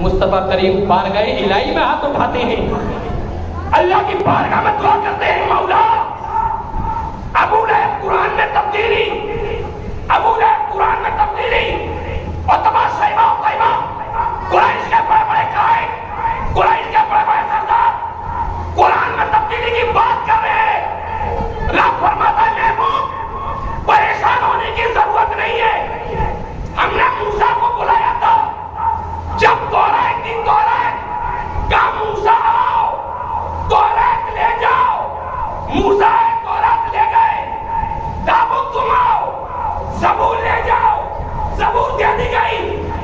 مصطفیٰ کریم بارگاہ الہی میں ہاتھ اٹھاتے ہیں، اللہ کی بارگاہ میں دعا کرتے ہیں، مولا ابو لہب قرآن میں تبدیلی، ابو لہب قرآن میں تبدیلی، عتبہ شیبہ طیبہ، قریش کے بڑے بڑے قائد، قریش کے بڑے بڑے سردار قرآن میں تبدیلی کی بات کر رہے ہیں۔ رب فرماتا ہے محبوب پریشان ہونے کی ضرورت نہیں ہے، ہم نے موسیٰ کو بلایا تھا جب توریت تھی، توریت کہا موسیٰ آؤ توریت لے جاؤ، موسیٰ توریت لے گئے، داؤد تم آؤ زبور لے جاؤ، زبور دے دی گئی،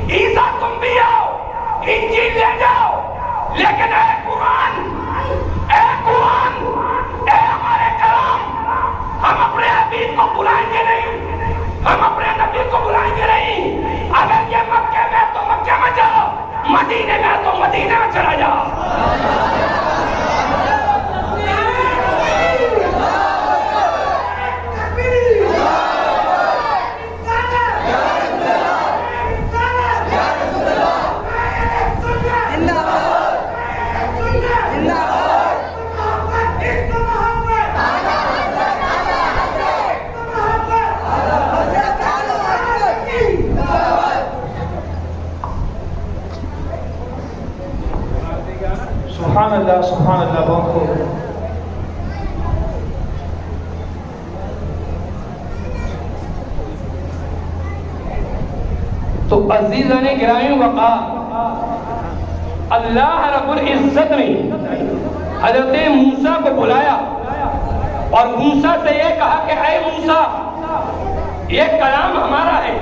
عیسیٰ تم بھی آؤ انجیل لے جاؤ، لیکن اے قرآن، اے قرآن، اے ہمارے کلام، ہم اپنے حبیب کو بلائیں گے نہیں، ہم اپنے نبی کو بلائیں گے نہیں، اگر یہ مکہ میں تو مکہ میں جاؤ، مدینے میں تو مدینے میں چلا جاؤ۔ سبحان اللہ، سبحان اللہ، بہت خوب۔ تو عزیزان گرامی وقار، اللہ رب العزت نے حضرت موسیٰ کو بلایا اور موسیٰ سے یہ کہا کہ اے موسیٰ یہ کلام ہمارا ہے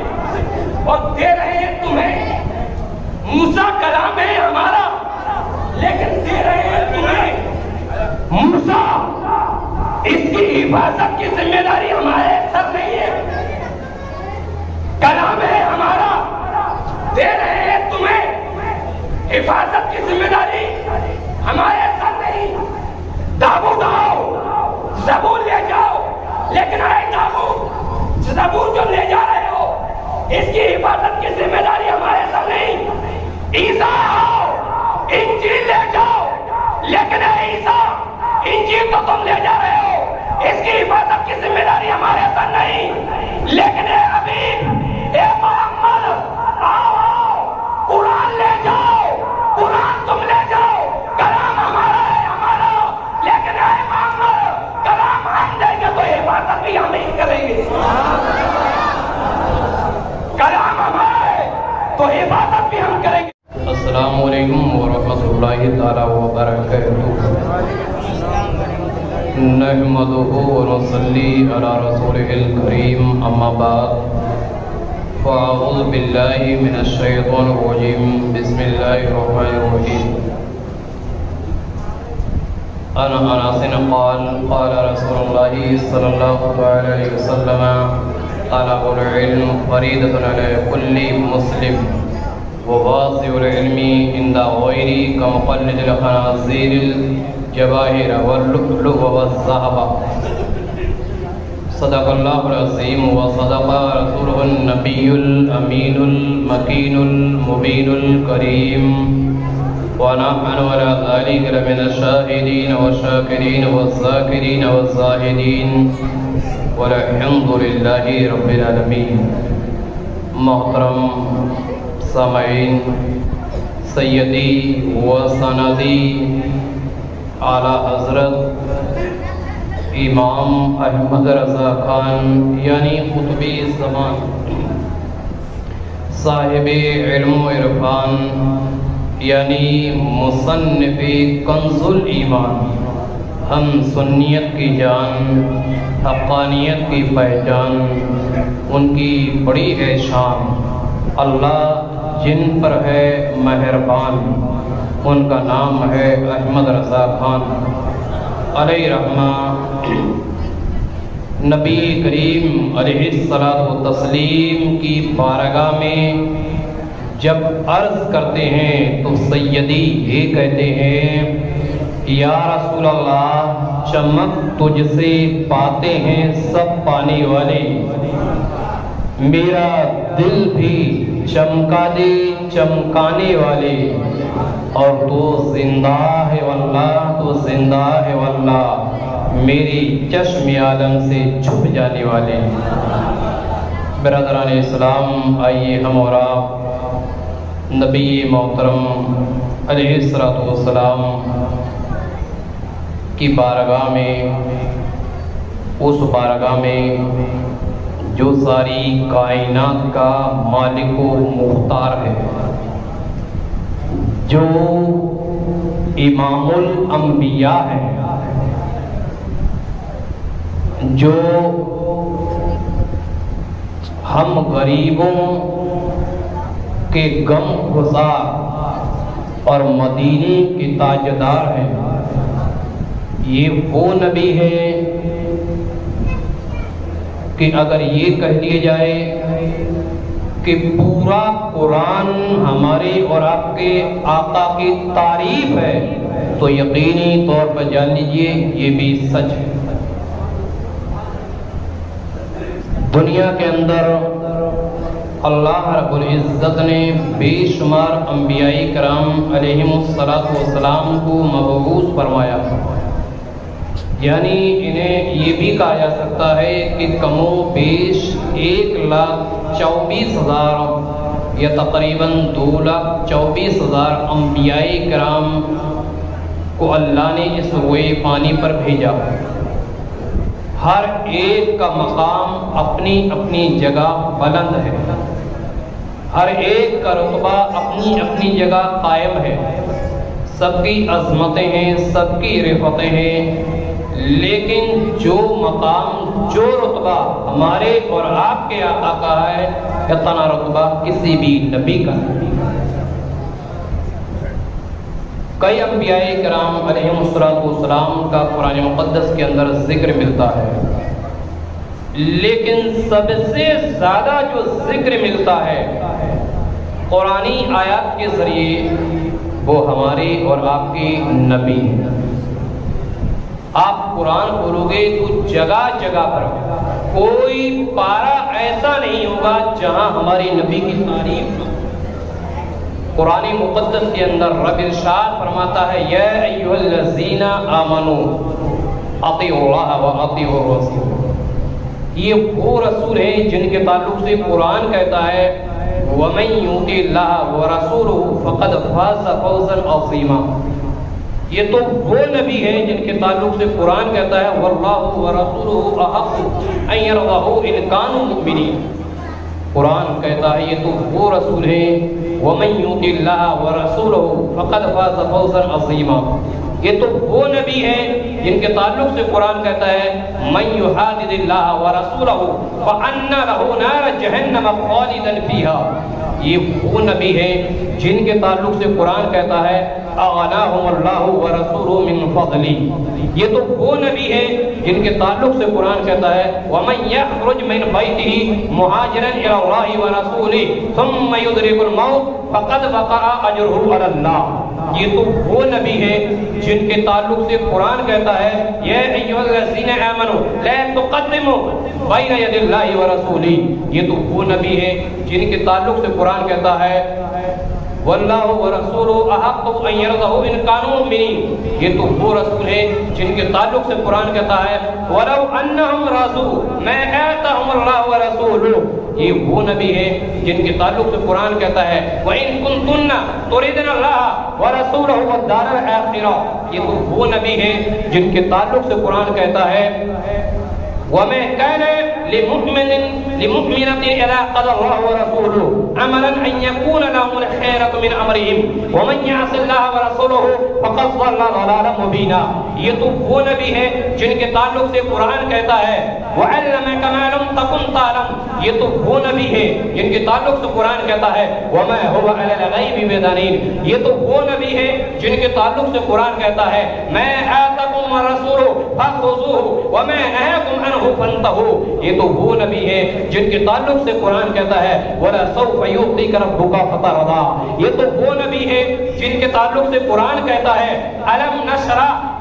اور دے رہے ہیں تمہیں، موسیٰ کلام ہے ہمارا لیکن دے رہے ہیں تمہیں، موسیٰ اس کی حفاظت کی ذمہ داری ہمارے سر نہیں ہے، کلام ہے ہمارا دے رہے ہیں تمہیں، حفاظت کی ذمہ داری ہمارے سر نہیں، داؤد آؤ زبور لے جاؤ، لیکن اے داؤد زبور جو لے جا رہے ہو اس کی حفاظت کی ذمہ داری ہمارے سر نہیں، عیسیٰ آؤ انجیل لے جاؤ، لیکن اے عیسیٰ انجیل تو تم لے جا رہے ہو اس کی حفاظت کی ذمہ داری ہمارے سر نہیں، لیکن اے حبیب اے محمد آؤ قرآن لے جاؤ، قرآن تم لے جاؤ، کلام ہمارا ہے ہمارا، لیکن اے محمد کلام ہم دیں گے تو حفاظت بھی ہم ہی کریں گے، کلام ہمارا ہے تو حفاظت بھی ہم کریں گے۔ السلام علیکم ورحمۃ اللہ تعالی وبرکاتہ، نحمدہ ونصلی علی رسولہ الکریم، اما بعد فاعوذ باللہ من الشیطان الرجیم، بسم اللہ الرحمن الرحیم۔ عن انس قال قال رسول اللہ صلی اللہ علیہ وسلم طلب العلم فریضۃ علی کل مسلم وواسع العلم عند غير كمقلد الخنازير الجواهر واللؤلؤ والذهب، صدق الله العظيم وصدق رسوله النبي الأمين المكين المبين الكريم، ونحن على ذلك لمن الشاهدين والشاكرين والذاكرين والزاهدين، والحمد لله رب العالمين۔ محترم سامعین، سیدی و سندی اعلیٰ حضرت امام احمد رضا خان یعنی قطب زمان، صاحب علم و عرفان یعنی مصنف کنز الایمان، ہم سنیت کی جان، حقانیت کی پہچان، ان کی بڑی ہے شان، اللہ جن پر ہے مہربان، ان کا نام ہے احمد رضا خان علیہ رحمہ۔ نبی کریم علیہ الصلاۃ والتسلیم کی بارگاہ میں جب عرض کرتے ہیں تو سیدی یہ کہتے ہیں یا رسول اللہ چمک تجھ سے پاتے ہیں سب پانے والے، میرا دل بھی چمکا دے چمکانے والے، اور تو زندہ ہے واللہ، تو زندہ ہے واللہ، میری چشم عالم سے چھپ جانے والے۔ برادران اسلام، آئیے ہم اور آپ نبی محترم علیہ الصلوۃ والسلام کی بارگاہ میں، اس بارگاہ میں جو ساری کائنات کا مالک و مختار ہے، جو امام الانبیاء ہے، جو ہم غریبوں کے غم گسار اور مدینے کے تاجدار ہیں، یہ وہ نبی ہے کہ اگر یہ کہہ لیا جائے کہ پورا قرآن ہمارے اور آپ کے آقا کی تعریف ہے، تو یقینی طور پر جان لیجئے یہ بھی سچ ہے۔ دنیا کے اندر اللہ رب العزت نے بے شمار انبیاء کرام علیہم السلام کو مبعوث فرمایا، یعنی انہیں یہ بھی کہا جا سکتا ہے کہ کم و بیش 1,24,000 یا تقریباً 2,24,000 انبیاء کرام کو اللہ نے اس روئے پانی پر بھیجا۔ ہر ایک کا مقام اپنی اپنی جگہ بلند ہے، ہر ایک کا رتبہ اپنی اپنی جگہ قائم ہے، سب کی عظمتیں ہیں، سب کی رفتیں ہیں، لیکن جو مقام، جو رتبہ ہمارے اور آپ کے آقا کا ہے، اتنا رتبہ کسی بھی نبی کا نہیں۔ کئی انبیاء کرام علیہم السلام کا قرآن مقدس کے اندر ذکر ملتا ہے، لیکن سب سے زیادہ جو ذکر ملتا ہے قرآنی آیات کے ذریعے، وہ ہمارے اور آپ کے نبی ہیں۔ آپ قرآن کھولو گے تو جگہ جگہ پر کوئی پارہ ایسا نہیں ہوگا جہاں ہمارے نبی کی تعریف نہ۔ قرآن مقدس کے اندر رب ارشاد فرماتا ہے، یا ایھا الذین آمنوا اطیعوا اللہ واطیعوا الرسول۔ یہ وہ رسول ہیں جن کے تعلق سے قرآن کہتا ہے، ومن یطع اللہ ورسولہ فقد فاز فوزا عظیما۔ یہ تو وہ نبی ہیں جن کے تعلق سے قرآن کہتا ہے، واللہ ورسولہ احق ان یرضہ ان کانوا مؤمنین۔ قرآن کہتا ہے یہ تو وہ رسول ہیں، وَمَن يُطِعِ اللَّهَ وَرَسُولَهُ فَقَدْ فَازَ فَوْزًا عَظِيمًا۔ یہ تو وہ نبی ہیں جن کے تعلق سے قرآن کہتا ہے، مَن يُحَادِدِ اللَّهَ وَرَسُولَهُ فَأَنَّ لَهُ نَارَ جَهَنَّمَ خَالِدًا فِيهَا۔ یہ وہ نبی ہیں جن کے تعلق سے قرآن کہتا ہے، أَغْنَاهُمُ اللَّهُ وَرَسُولُهُ مِن فَضْلِهِ۔ یہ تو وہ نبی ہیں جن کے تعلق سے قرآن کہتا ہے، وَمَن يَخْرُجْ مِن بَيْتِهِ مُهَاجِرًا إِلَى اللَّهِ وَرَسُولِهِ ثُمَّ يُدْرِكُ الْمَوْتَ فَقَدْ وَقَعَ أَجْرُهُ عَلَى اللَّهِ۔ یہ تو وہ نبی ہیں جن کے تعلق سے قرآن کہتا ہے، یا ایھا الذین آمنوا لا تقدموا بین یدی اللہ ورسولہ۔ یہ تو وہ نبی ہیں جن کے تعلق سے قرآن کہتا ہے، واللہ ورسولہ احق ان یرضہ ان کانوا مؤمنین۔ یہ تو وہ رسول ہیں جن کے تعلق سے قرآن کہتا ہے، ولو انہم رضوا ما آتاہم اللہ ورسولہ۔ یہ وہ نبی ہیں جن کے تعلق سے قرآن کہتا ہے، وَإِن كُنتُنَّ تُرِدْنَ اللَّهَ وَرَسُولَهُ وَالدَّارَ الْآخِرَةَ۔ یہ تو وہ نبی ہیں جن کے تعلق سے قرآن کہتا ہے، وَمَا كَانَ لِمُؤْمِنَةٍ إِذَا قَضَى اللَّهُ وَرَسُولُهُ أَمْرًا أَن يَكُونَ لَهُمُ الْخِيَرَةُ مِنْ أَمْرِهِمْ وَمَن يَعْصِ اللَّهَ وَرَسُولَهُ فَقَدْ ضَلَّ ضَلَالًا مُبِينًا۔ یہ تو وہ نبی ہیں جن کے تعلق سے قرآن کہتا ہے، وَعَلَّمَكَ مَا لَمْ تَكُنْ تَعْلَمْ۔ یہ تو وہ نبی ہیں جن کے تعلق سے قرآن کہتا ہے، وَمَا هُوَ عَلَى الْغَيْبِ بِضَنِينٍ۔ یہ تو وہ نبی ہیں جن کے تعلق سے قرآن کہتا ہے، مَا آتَاكُمُ الرَّسُولُ فَخُذُوهُ وَمَا نَهَاكُمْ عَنْهُ فَانتَهُوا۔ یہ تو وہ نبی ہیں جن کے تعلق سے قرآن کہتا ہے، وَلَسَوْفَ يُعْطِيكَ رَبُّكَ فَتَرْضَىٰ۔ یہ تو وہ نبی ہیں جن کے تعلق سے قرآن کہتا ہے، أَلَمْ نَشْرَحْ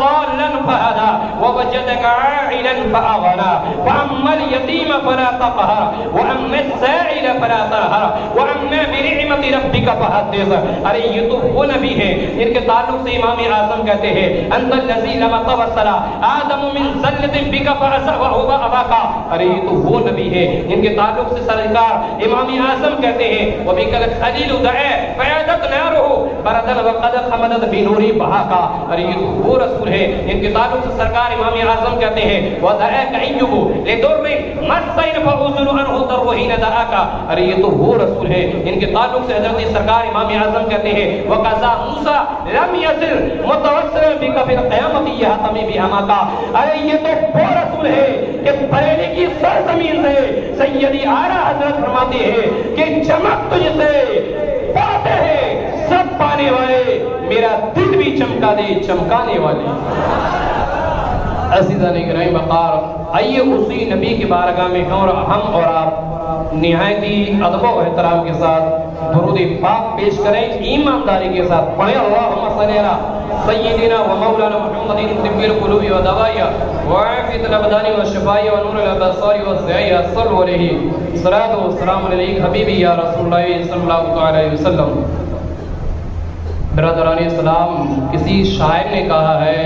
ضالًا فهدى ووجدك عائلا فأغنى فأما اليتيم فلا تقهر وأما السائل فلا تنهر وأما بنعمة ربك فحدث. ارے یہ تو وہ نبی ہے جن کے تعلق سے امام اعظم کہتے ہیں انت الذی لم توصل آدم من ذلة بك فأسوأ أباك. ارے یہ تو وہ نبی ہے جن کے تعلق سے سرکار امام اعظم کہتے ہیں وبك الخليل دعا فعادت ناره بردا وقد خمدت بنور بهاك. ارے یہ تو وہ رسول ہے ان کے تعلق سے سرکار امام اعظم کہتے ہیں وَدَعَاكَ أَيُّبُ لِدُرٍ مَسَّئِنْ فَأُذُنُ عَنْهُ تَرْوَحِينَ دَعَاكَ. ارے یہ تو وہ رسول ہے ان کے تعلق سے حضرت سرکار امام اعظم کہتے ہیں وَقَزَا مُوسَى لَمْ يَسِرْ مُتَوَسِّرًا بِكَ فِي الْقِيَامَةِ يَهْتَمِي بِهَمَاكَ. ارے یہ تو وہ رسول ہے کہ بریلی کی سرزمین سے سیدی اعلیٰ حضرت فرماتے ہیں کہ چمک تجھ سے پاتے ہیں سب پانے والے میرا دل بھی چمکا دے چمکانے والے. عزیزان گرامی وقار، آئیے اسی نبی کی بارگاہ میں ہم اور آپ نہایت ہی ادب و احترام کے ساتھ درود پاک پیش کریں، ایمانداری کے ساتھ پڑھیں اللہم صلی علی سیدنا و مولانا محمد طب القلوب و دوائیہ وعافیت الابدان و شفائی و نور الابصار و ضیاء صلو علیہ صلاۃ و سلام علیک حبیبی یا رسول اللہ صلی اللہ علیہ وسلم. برادران اسلام، کسی شاعر نے کہا ہے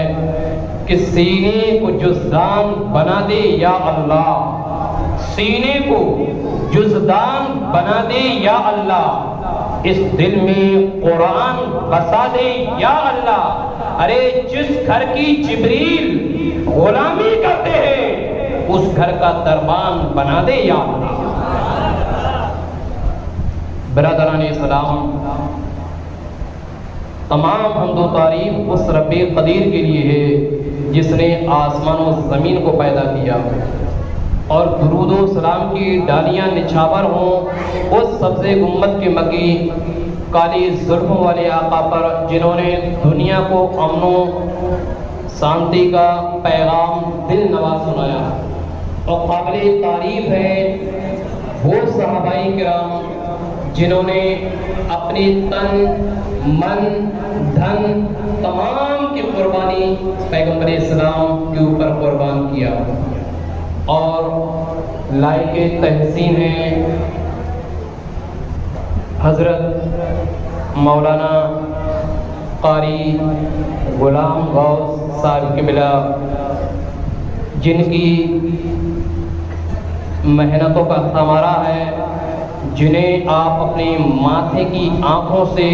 کہ سینے کو جزدان بنا دے یا اللہ، سینے کو جزدان بنا دے یا اللہ، اس دل میں قرآن بسا دے یا اللہ. ارے جس گھر کی جبریل غلامی کرتے ہیں اس گھر کا دربان بنا دے یا اللہ. برادران اسلام، تمام حمد و تعریف اس رب قدیر کے لیے ہے جس نے آسمان و زمین کو پیدا کیا، اور درود و سلام کی ڈالیاں نچھاور ہوں اس سبز گنبد کے مکی کالی زلفوں والے آقا پر جنہوں نے دنیا کو امن و شانتی کا پیغام دل نواز سنایا. اور قابل تعریف ہے وہ صحابہ کرام جنہوں نے اپنی تن من دھن تمام کی قربانی پیغمبر اسلام کے اوپر قربان کیا. اور لائق تحسین ہے حضرت مولانا قاری غلام غوث صاحب قبلہ، جن کی محنتوں کا ثمرہ ہے، جنہیں آپ اپنے ماتھے کی آنکھوں سے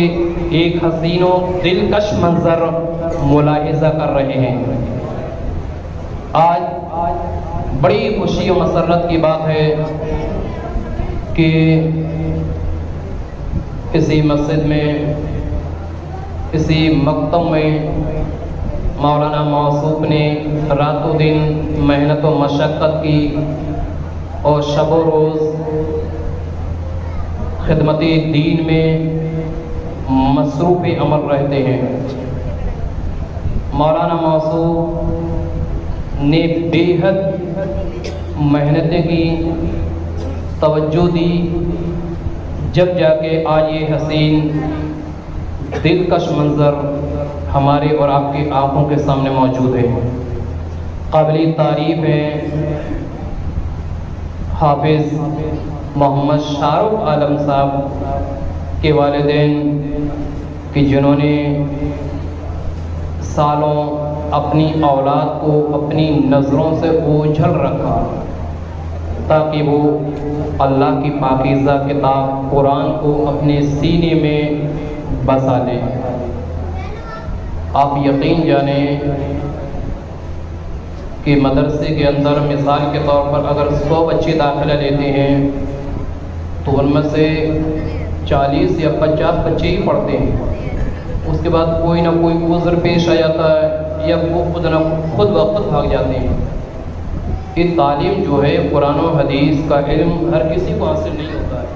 ایک حسین و دلکش منظر ملاحظہ کر رہے ہیں. آج بڑی خوشی و مسرت کی بات ہے کہ کسی مسجد میں، کسی مکتب میں مولانا موصوف نے رات و دن محنت و مشقت کی اور شب و روز خدمت دین میں مصروف عمل رہتے ہیں. مولانا موصوف نے بے حد محنتیں کی، توجہ دی، جب جا کے آج یہ حسین دلکش منظر ہمارے اور آپ کی آنکھوں کے سامنے موجود ہے. قابل تعریف ہے حافظ محمد شاہ رخ عالم صاحب کے والدین کہ جنہوں نے سالوں اپنی اولاد کو اپنی نظروں سے اوجھل رکھا تاکہ وہ اللہ کی پاکیزہ کتاب قرآن کو اپنے سینے میں بسا لیں. آپ یقین جانیں کہ مدرسے کے اندر مثال کے طور پر اگر 100 بچے داخلہ لیتے ہیں تو ان میں سے 40 یا 50 بچے ہی پڑھتے ہیں. اس کے بعد کوئی نہ کوئی عذر پیش آ جاتا ہے یا وہ خود بخود بھاگ جاتے ہیں. یہ تعلیم جو ہے قرآن و حدیث کا علم ہر کسی کو حاصل نہیں ہوتا ہے.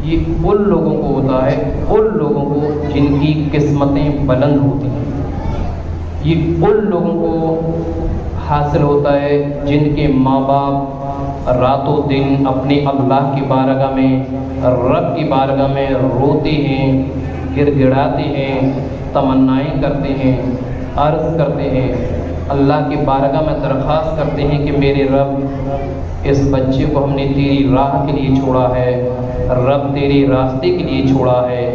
یہ ان لوگوں کو ہوتا ہے، ان لوگوں کو جن کی قسمتیں بلند ہوتی ہیں، یہ ان لوگوں کو حاصل ہوتا ہے جن کے ماں باپ رات و دن اپنے اللہ کی بارگاہ میں، رب کی بارگاہ میں روتے ہیں، گڑ گڑاتے ہیں، تمنائیں کرتے ہیں، عرض کرتے ہیں، اللہ کی بارگاہ میں درخواست کرتے ہیں کہ میرے رب اس بچے کو ہم نے تیری راہ کے لیے چھوڑا ہے، رب تیرے راستے کے لیے چھوڑا ہے،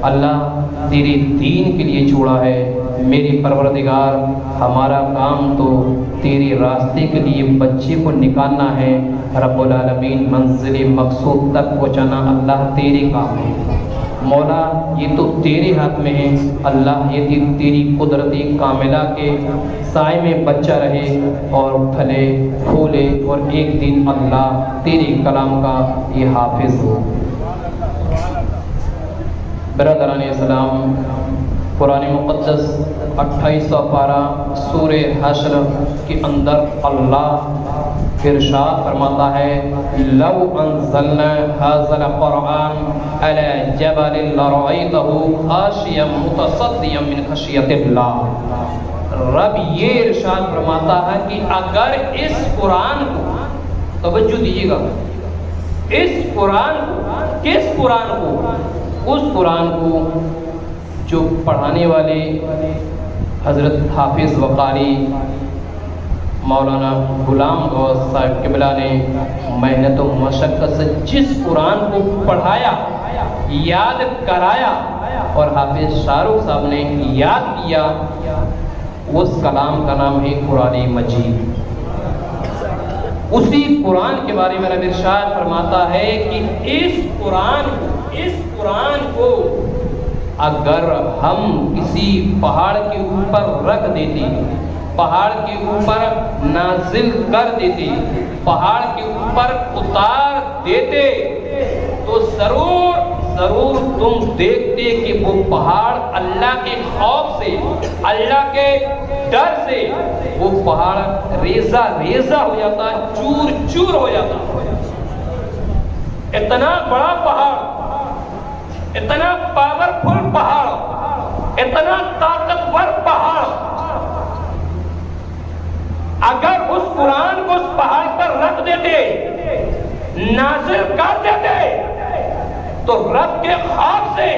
اللہ تیرے دین کے لیے چھوڑا ہے، میری پروردگار ہمارا کام تو تیرے راستے کے لیے بچے کو نکالنا ہے، رب العالمین منزل مقصود تک پہنچانا اللہ تیرے کام ہے، مولا یہ تو تیرے ہاتھ میں ہے، اللہ یہ تیری قدرتی کاملہ کے سائے میں بچہ رہے اور پھلے پھولے اور ایک دن اللہ تیرے کلام کا یہ حافظ ہو۔ برادران اسلام، قرآن مقدس 28واں پارہ سورہ حشر کے اندر اللہ ارشاد فرماتا ہے لو انزلنا هذا القرآن على جبل لرأيته خاشعا متصدعا من خشیۃ اللہ۔ رب یہ ارشاد فرماتا ہے کہ اگر اس قرآن کو، توجہ دیجیے گا، اس قرآن کو، کس قرآن کو؟ اس قرآن کو جو پڑھانے والے حضرت حافظ وقاری مولانا غلام غوث صاحب قبلہ نے محنت و مشقت سے جس قرآن کو پڑھایا، یاد کرایا اور حافظ شاہ رخ صاحب نے یاد کیا، اس کلام کا نام ہے قرآن مجید۔ اسی قرآن کے بارے میں رب ارشاد فرماتا ہے کہ اس قرآن کو اگر ہم کسی پہاڑ کے اوپر رکھ دیتے، پہاڑ کے اوپر نازل کر دیتے، پہاڑ کے اوپر اتار دیتے، تو ضرور تم دیکھتے کہ وہ پہاڑ اللہ کے خوف سے، اللہ کے ڈر سے وہ پہاڑ ریزہ ریزہ ہو جاتا، چور چور ہو جاتا۔ اتنا بڑا پہاڑ، اتنا پاورفل پہاڑ، اتنا طاقتور پہاڑ، اگر اس قرآن کو اس پہاڑ پر رکھ دیتے، نازل کر دیتے، تو رب کے خوف سے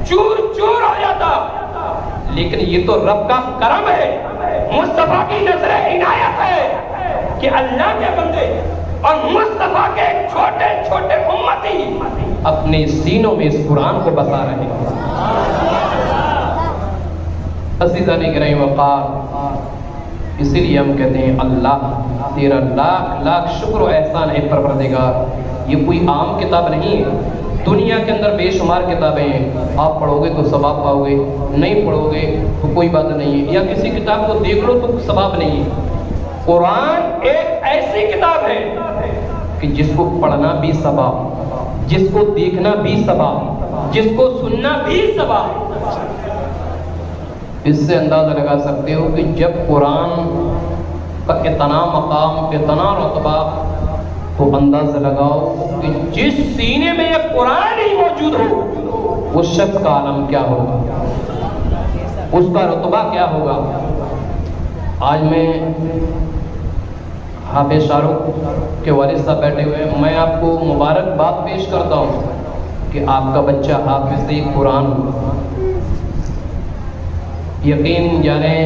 چور چور ہو جاتا۔ لیکن یہ تو رب کا کرم ہے، مصطفیٰ کی نظر عنایت ہے کہ اللہ کے بندے اور مصطفیٰ کے چھوٹے چھوٹے امتی اپنے سینوں میں اس قرآن کو بسا رہے ہیں۔ عزیزان گرامی وقار، اسی لیے ہم کہتے ہیں اللہ تیرا لاکھ لاکھ شکر و احسان ہے پروردگار۔ یہ کوئی عام کتاب نہیں ہے، دنیا کے اندر بے شمار کتابیں ہیں، آپ پڑھو گے تو ثواب پاؤ گے، نہیں پڑھو گے تو کوئی بات نہیں ہے، یا کسی کتاب کو دیکھ لو تو ثواب نہیں ہے۔ قرآن ایک ایسی کتاب ہے کہ جس کو پڑھنا بھی ثواب، جس کو دیکھنا بھی ثواب، جس کو سننا بھی ثواب۔ اس سے اندازہ لگا سکتے ہو کہ جب قرآن کا اتنا مقام، اتنا رتبہ، تو اندازہ لگاؤ کہ جس سینے میں یہ قرآن ہی موجود ہو، اس شخص کا عالم کیا ہوگا، اس کا رتبہ کیا ہوگا۔ آج میں حافظ شاہ رخ کے والد صاحب بیٹھے ہوئے ہیں، میں آپ کو مبارکباد پیش کرتا ہوں کہ آپ کا بچہ حافظ قرآن ہوا۔ یقین جانیں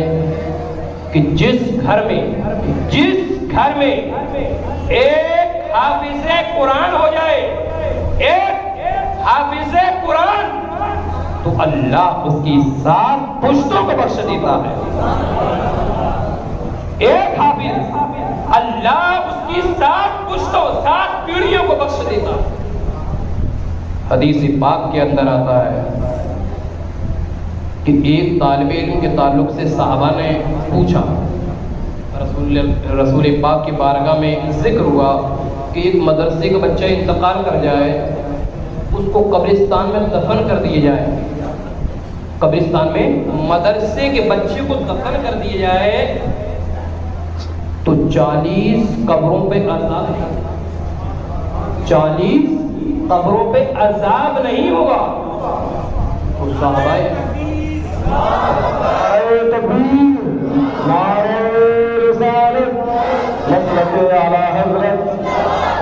کہ جس گھر میں ایک حافظ قرآن ہو جائے، ایک حافظ قرآن، تو اللہ اس کی 7 پشتوں کو بخش دیتا ہے۔ ایک حافظ، اللہ اس کی 7 پشتوں، 7 پیڑھیوں کو بخش دیتا ہے۔ حدیث پاک کے اندر آتا ہے کہ ایک طالب علم کے تعلق سے صحابہ نے پوچھا، رسول پاک کی بارگاہ میں ذکر ہوا کہ ایک مدرسے کا بچہ انتقال کر جائے، اس کو قبرستان میں دفن کر دیے جائے، قبرستان میں مدرسے کے بچے کو دفن کر دیے جائے تو 40 قبروں پہ عذاب ہے، 40 قبروں پہ عذاب نہیں ہوگا. تو صحابہ تکبیر، نعرہ رسالت، مسلک اعلی حضرت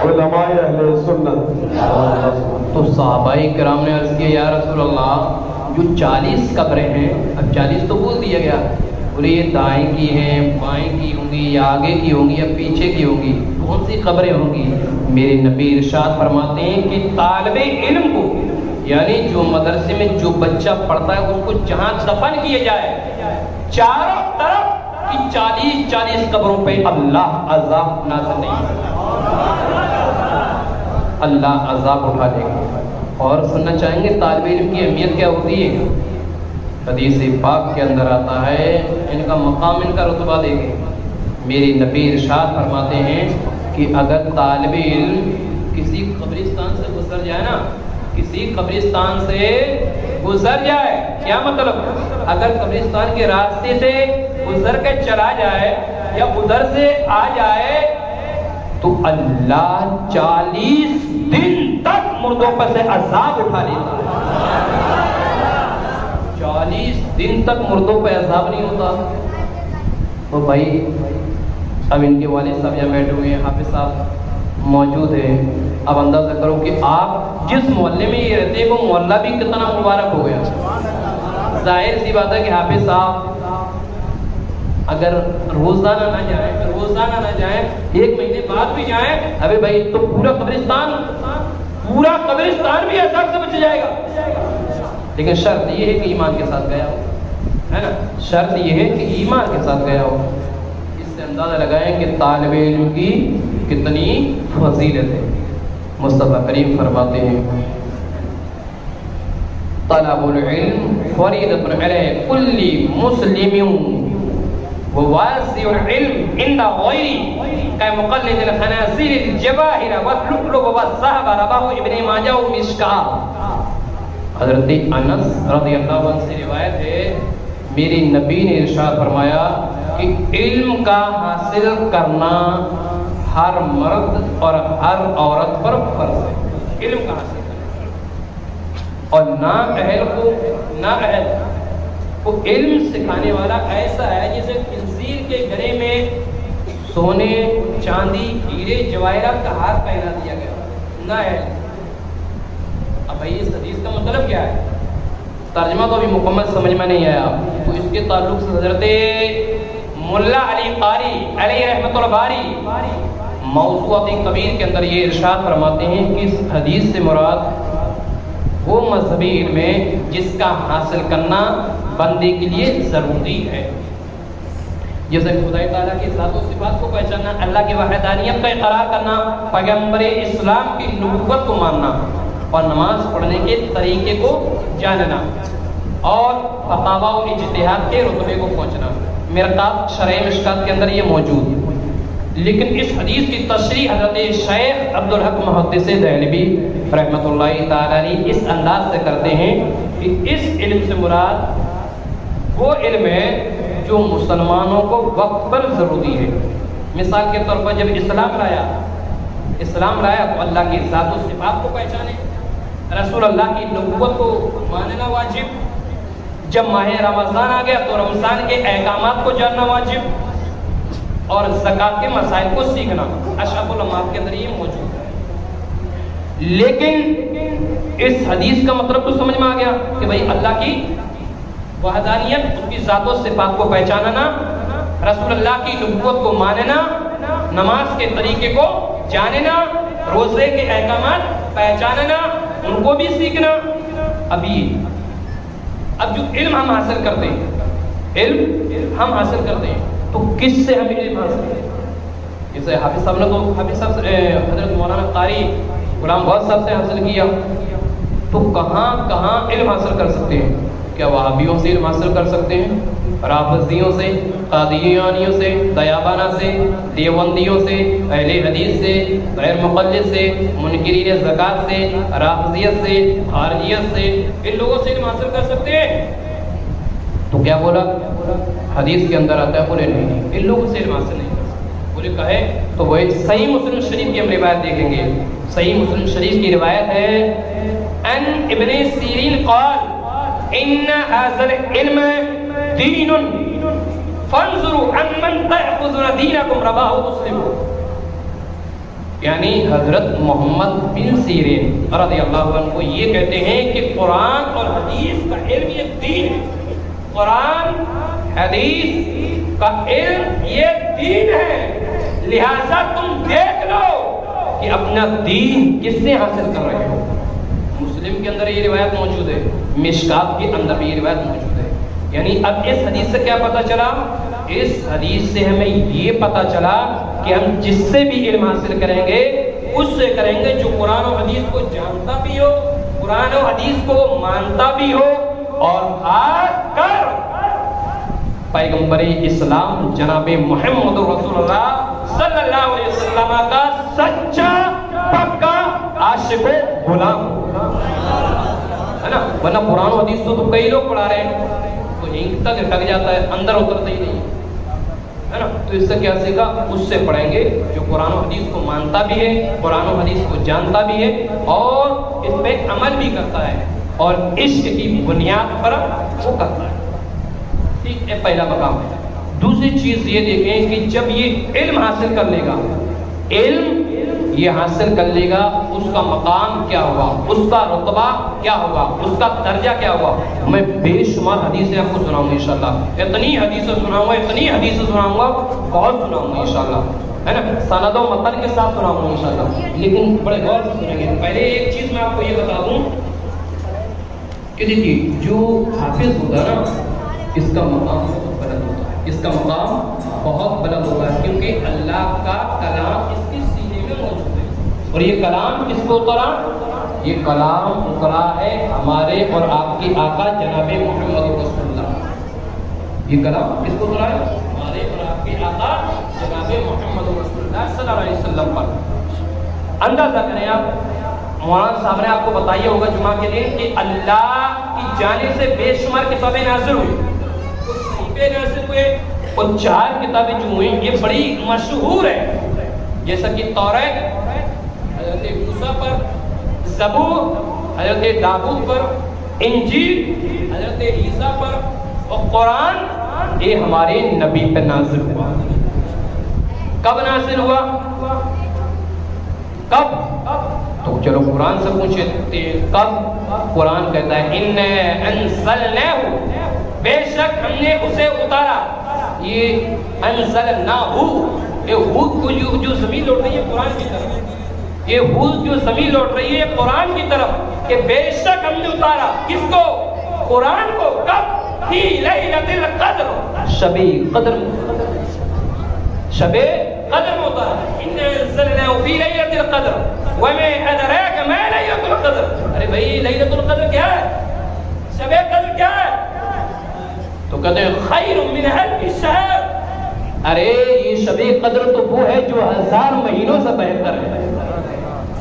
علماء اہل سنت. تو صحابہ کرام نے عرض کیا یا رسول اللہ جو 40 قبریں ہیں، اب 40 تو بول دیا گیا، بولے یہ دائیں کی ہیں، بائیں کی ہوں گی، یا آگے کی ہوں گی، یا پیچھے کی ہوں گی، کون سی قبریں ہوں گی؟ میرے نبی ارشاد فرماتے ہیں کہ طالب علم کو، یعنی جو مدرسے میں جو بچہ پڑھتا ہے اس کو جہاں دفن کیے جائے چاروں طرف کی 40 قبروں پہ اللہ عذاب نازل نہیں، اللہ عذاب اٹھا لے گا. اور سننا چاہیں گے طالب علم کی اہمیت کیا ہوتی ہے؟ حدیث پاک کے اندر آتا ہے ان کا مقام، ان کا رتبہ دیکھیں. میرے نبی ارشاد فرماتے ہیں کہ اگر طالب علم کسی قبرستان سے گزر جائے نا، کسی قبرستان سے گزر جائے، کیا مطلب؟ اگر قبرستان کے راستے سے گزر کے چلا جائے یا ادھر سے آ جائے تو اللہ 40 دن تک مردوں پر سے عذاب اٹھا لیتا ہے. 40 دن تک مردوں پہ عذاب نہیں ہوتا. تو بھائی اب ان کے والد صاحب یہاں بیٹھے ہوئے ہیں، حافظ صاحب موجود ہیں. اب اندازہ کرو کہ آپ جس محلے میں یہ رہتے ہیں وہ محلہ بھی کتنا مبارک ہو گیا. ظاہر سی بات ہے کہ حافظ صاحب اگر روزانہ نہ جائیں 1 مہینے بعد بھی جائیں، ابے بھائی تو پورا قبرستان بھی عذاب سے بچ جائے گا. لیکن شرط یہ ہے کہ ایمان کے ساتھ گیا ہو، ہے نا، شرط یہ ہے کہ ایمان کے ساتھ گیا ہو. اس سے اندازہ لگائیں کہ طالب علم کی کتنی فضیلت ہے. مصطفیٰ کریم فرماتے ہیں طلب العلم فریضۃ علی کل مسلم وواسع العلم عند غیری کمقلد الخنازیر الجواہر واللؤلؤ والذهب رواه ابن ماجہ و مشکاۃ. حضرت انس رضی اللہ عنہ سے روایت ہے میری نبی نے ارشاد فرمایا کہ علم کا حاصل کرنا ہر مرد اور ہر عورت پر فرض ہے. علم کا حاصل کرنا، اور نااہل کو علم سکھانے والا ایسا ہے جیسے خنزیر کے گلے میں سونے، چاندی، ہیرے، جواہرات کا ہار پہنا دیا گیا. نااہل. اب بھائی اس حدیث کا مطلب کیا ہے؟ ترجمہ تو ابھی مکمل سمجھ میں نہیں آیا. تو اس کے تعلق سے حضرت ملا علی قاری علیہ رحمۃ اللہ باری موضوعات کبیر کے اندر یہ ارشاد فرماتے ہیں کہ اس حدیث سے مراد وہ مذہبی علم ہے جس کا حاصل کرنا بندے کے لیے ضروری ہے. جیسے خدا تعالیٰ کی ذات و صفات کو پہچاننا، اللہ کی وحدانیت کا اقرار کرنا، پیغمبر اسلام کی نبوت کو ماننا، اور نماز پڑھنے کے طریقے کو جاننا، اور فتاوی و اجتہاد کے رتبے کو پہنچنا. مرقات شرح مشکات کے اندر یہ موجود ہے. لیکن اس حدیث کی تشریح حضرت شیخ عبدالحق محدث دہلوی رحمۃ اللہ تعالی علیہ اس انداز سے کرتے ہیں کہ اس علم سے مراد وہ علم ہے جو مسلمانوں کو وقت پر ضروری ہے. مثال کے طور پر جب اسلام لایا تو اللہ کی ذات و صفات کو پہچانے، رسول اللہ کی نبوت کو ماننا واجب. جب ماہ رمضان آ گیا تو رمضان کے احکامات کو جاننا واجب، اور زکوٰۃ کے مسائل کو سیکھنا. اشرف العلماء کے اندر یہ موجود ہے. لیکن اس حدیث کا مطلب تو سمجھ میں آ گیا کہ بھائی اللہ کی وحدانیت، اس کی ذات و صفات کو پہچاننا، رسول اللہ کی نبوت کو ماننا، نماز کے طریقے کو جاننا، روزے کے احکامات پہچاننا، ان کو بھی سیکھنا. اب جو علم ہم حاصل کرتے ہیں تو کس سے ہم علم حاصل کرتے ہیں؟ جیسے حافظ صاحب نے تو حضرت مولانا قاری غلام غوث صاحب سے حاصل کیا. تو کہاں علم حاصل کر سکتے ہیں؟ کیا وہابیوں سے علم حاصل کر سکتے ہیں؟ رافضیوں سے، قادیانیوں سے، دیابانہ سے، دیوبندیوں سے، اہل حدیث سے، غیر مقلد سے، منکرین زکوٰۃ سے، رافضیت سے، خارجیت سے، ان لوگوں سے علم حاصل کر سکتے ہیں؟ تو کیا بولا؟ حدیث کے اندر آتا ہے بولے نہیں، ان لوگوں سے علم حاصل نہیں کر سکتے. مشرک کہے تو وہ صحیح مسلم شریف کی ہم روایت دیکھیں گے. صحیح مسلم شریف کی روایت ہے ان ابن سیرین قال ان هذا العلم دین فانظروا عن من تأخذون دینکم رواه مسلم. یعنی حضرت محمد بن سیرین رضی اللہ عنہ کو یہ کہتے ہیں کہ قرآن اور حدیث کا علم یہ دین ہے. قرآن حدیث کا علم یہ دین ہے, لہذا تم دیکھ لو کہ اپنا دین کس سے حاصل کر رہے ہو. مسلم کے اندر یہ روایت موجود ہے, مشکات کے اندر بھی یہ روایت موجود ہے. یعنی اب اس حدیث سے کیا پتہ چلا؟ اس حدیث سے ہمیں یہ پتہ چلا کہ ہم جس سے بھی علم حاصل کریں گے اس سے کریں گے جو قرآن و حدیث کو جانتا بھی ہو, قرآن و حدیث کو مانتا بھی ہو, اور خاص کر پیغمبر اسلام جناب محمد رسول اللہ صلی اللہ علیہ وسلم کا سچا پکا عاشق و غلام ہے نا. ورنہ قرآن و حدیث تو کئی لوگ پڑھا رہے ہیں تو اینک تک ٹک جاتا ہے, اندر اترتا ہی نہیں ہے نا. تو اس سے کیا سیکھا؟ اس سے پڑھیں گے جو قرآن و حدیث کو مانتا بھی ہے, قرآن و حدیث کو جانتا بھی ہے اور اس پہ عمل بھی کرتا ہے اور عشق کی بنیاد پر وہ کرتا ہے. ٹھیک ہے, پہلا مقام ہے. دوسری چیز یہ دیکھیں کہ جب یہ علم حاصل کر لے گا, علم یہ حاصل کر لے گا, اس کا مقام کیا ہوگا, اس کا رتبہ کیا ہوگا, اس کا درجہ کیا ہوگا. میں بے شمار حدیثیں آپ کو سناؤں گا انشاءاللہ, اتنی حدیثیں سناؤں گا, اتنی حدیثیں سناؤں گا, بہت سناؤں گا انشاءاللہ, ہے نا, سند و متن کے ساتھ سناؤں گا انشاءاللہ, لیکن بڑے غور سے سنیں گے. پہلے ایک چیز میں آپ کو یہ بتا دوں کہ دیکھیے جو حافظ ہوتا ہے نا اس کا مقام بہت بلند ہوتا ہے, اس کا مقام بہت بلند ہوتا ہے, کیونکہ اللہ کا کلام اس کے سینے میں موجود ہے. اور یہ کلام کس کو اترا؟ یہ کلام اترا ہے ہمارے اور آپ کے آقا جناب محمد رسول اللہ. یہ کلام کس کو اترا ہے؟ ہمارے اور آپ کے آقا جناب محمد رسول اللہ صلی اللہ علیہ وسلم پر. اندازہ کریں آپ, مولانا صاحب نے آپ کو بتایا ہوگا جمعہ کے دن کہ اللہ کی جانب سے بے شمار کتابیں نازل ہوئی, کچھ صحیفے نازل ہوئے, اور 4 کتابیں جو ہوئی یہ بڑی مشہور ہے, جیسا کہ توریت حضرت موسیٰ پر, زبور حضرت داؤد پر, انجیل حضرت عیسیٰ پر, اور قرآن یہ ہمارے نبی پر نازل ہوا. کب نازل ہوا؟ کب؟ تو چلو قرآن سے پوچھتے کب. قرآن کہتا ہے اِنَّا أَنزَلْنَاهُ, بے شک ہم نے اسے اتارا. یہ انزلناہو, یہ ہود کو جو زمین لوٹ رہی ہے قرآن کی طرف, یہ ہود جو زمین لوٹ رہی ہے قرآن کی طرف, کہ بے شک ہم نے اتارا کس کو؟ قرآن کو. کب؟ فی لیلۃ القدر, شب قدر, شب قدر میں اتارا. اِنَّا أَنزَلْنَاهُ فِي لَيْلَةِ الْقَدْرِ وَمَا أَدْرَاكَ مَا لَيْلَةُ الْقَدْرِ. ارے بھائی لیلۃ القدر کیا ہے؟ شب قدر کیا ہے؟ تو کہتے ہیں خیر من الف شہر. ارے یہ شب قدر تو وہ ہے جو 1000 مہینوں سے بہتر ہے.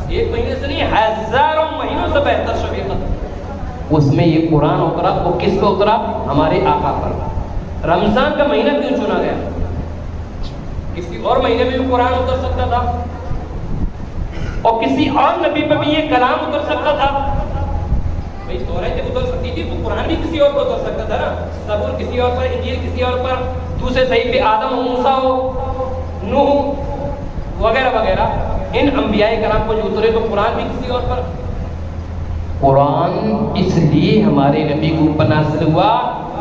ایک مہینے سے نہیں, ہزاروں مہینوں سے بہتر شب قدر. اس میں یہ قرآن اترا, وہ کس کو اترا؟ ہمارے آقا پر. رمضان کا مہینہ کیوں چنا گیا؟ کسی اور مہینے میں بھی قرآن اتر سکتا تھا, اور کسی اور نبی پہ بھی یہ کلام اتر سکتا تھا. بھائی توریت جب اتر سکتی تھی تو قرآن بھی کسی اور پر اتر سکتا تھا نا. زبور کسی اور پر, انجیل کسی اور پر, دوسرے صحیفے آدم و موسیٰ ہو, نوح وغیرہ وغیرہ, ان انبیاء کرام کو جو اترے تو قرآن بھی کسی اور پر. قرآن اس لیے ہمارے نبی کو اوپر نازل ہوا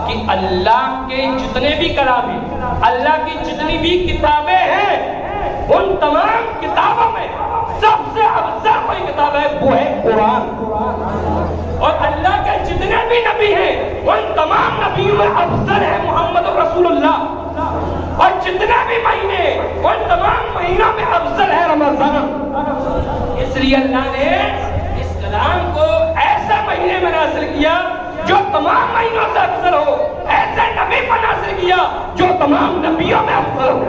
کہ اللہ کے جتنے بھی کلام ہیں, اللہ کی جتنی بھی کتابیں ہیں, ان تمام کتابوں میں سب سے افضل کوئی کتاب ہے وہ ہے قرآن. اور اللہ کے جتنے بھی نبی ہیں ان تمام نبیوں میں افضل ہے محمد رسول اللہ. اور جتنے بھی مہینے ان تمام مہینوں میں افضل ہے رمضان. اس لیے اللہ نے اس کلام کو ایسے مہینے میں نازل کیا جو تمام مہینوں سے افضل ہو, ایسے نبی پر نازل کیا جو تمام نبیوں میں افضل ہو.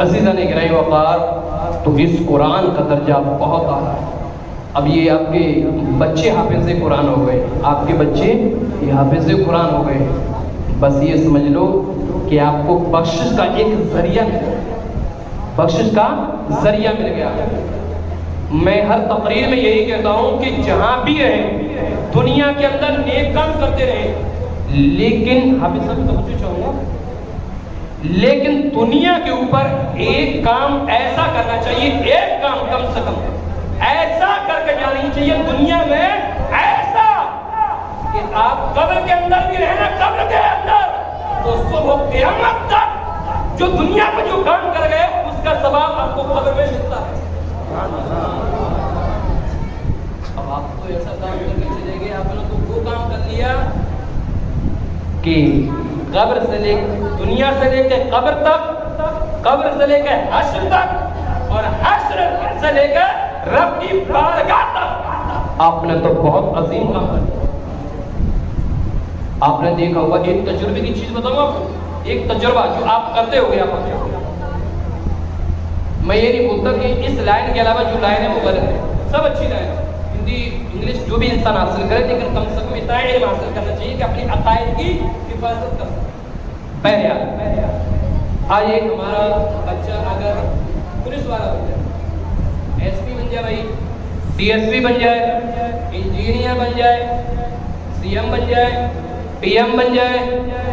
عزیزان گرامی وقار, تو اس قرآن کا درجہ بہت اعلیٰ ہے. اب یہ آپ کے بچے حافظ قرآن ہو گئے, آپ کے بچے یہ حافظ قرآن ہو گئے. بس یہ سمجھ لو کہ آپ کو بخشش کا ایک ذریعہ مل گیا، بخشش کا ذریعہ مل گیا۔ میں ہر تقریر میں یہی کہتا ہوں کہ جہاں بھی رہیں دنیا کے اندر نیک کام کرتے رہیں، لیکن حافظ صاحب توجہ چاہوں گا، لیکن دنیا کے اوپر ایک کام ایسا کرنا چاہیے، ایک کام کم سے کم ایسا کر کے جانی چاہیے دنیا میں، ایسا کہ آپ قبر کے اندر بھی رہنا، قبر کے اندر تو صبح قیامت تک جو دنیا میں جو کام کر گئے اس کا ثواب آپ کو قبر میں ملتا ہے۔ اب آپ کو ایسا کام کر کے چلے گئے، آپ نے تو وہ کام کر لیا کہ قبر سے لے دنیا سے لے کے قبر تک، قبر سے لے کے حشر تک، اور حشر سے لے کے رب کی بارگاہ تک آپ نے تو بہت عظیم کام کیا۔ آپ نے دیکھا ہوگا، ایک تجربے کی چیز بتاؤں گا آپ کو، ایک تجربہ جو آپ کرتے ہوگے، آپ میں یہ نہیں بولتا کہ اس لائن کے علاوہ جو لائن ہے وہ غلط ہے، سب اچھی لائن ہے، ہندی انگلش جو بھی انسان حاصل کرے، لیکن کم سے کم اتنا علم حاصل کرنا چاہیے کہ اپنی عقائد کی حفاظت کر سکے۔ آج ایک ہمارا بچہ اگر پولیس والا بن جائے، ایس پی بن جائے، بھائی ڈی ایس پی بن جائے، انجینئر بن جائے، سی ایم بن جائے، پی ایم بن جائے،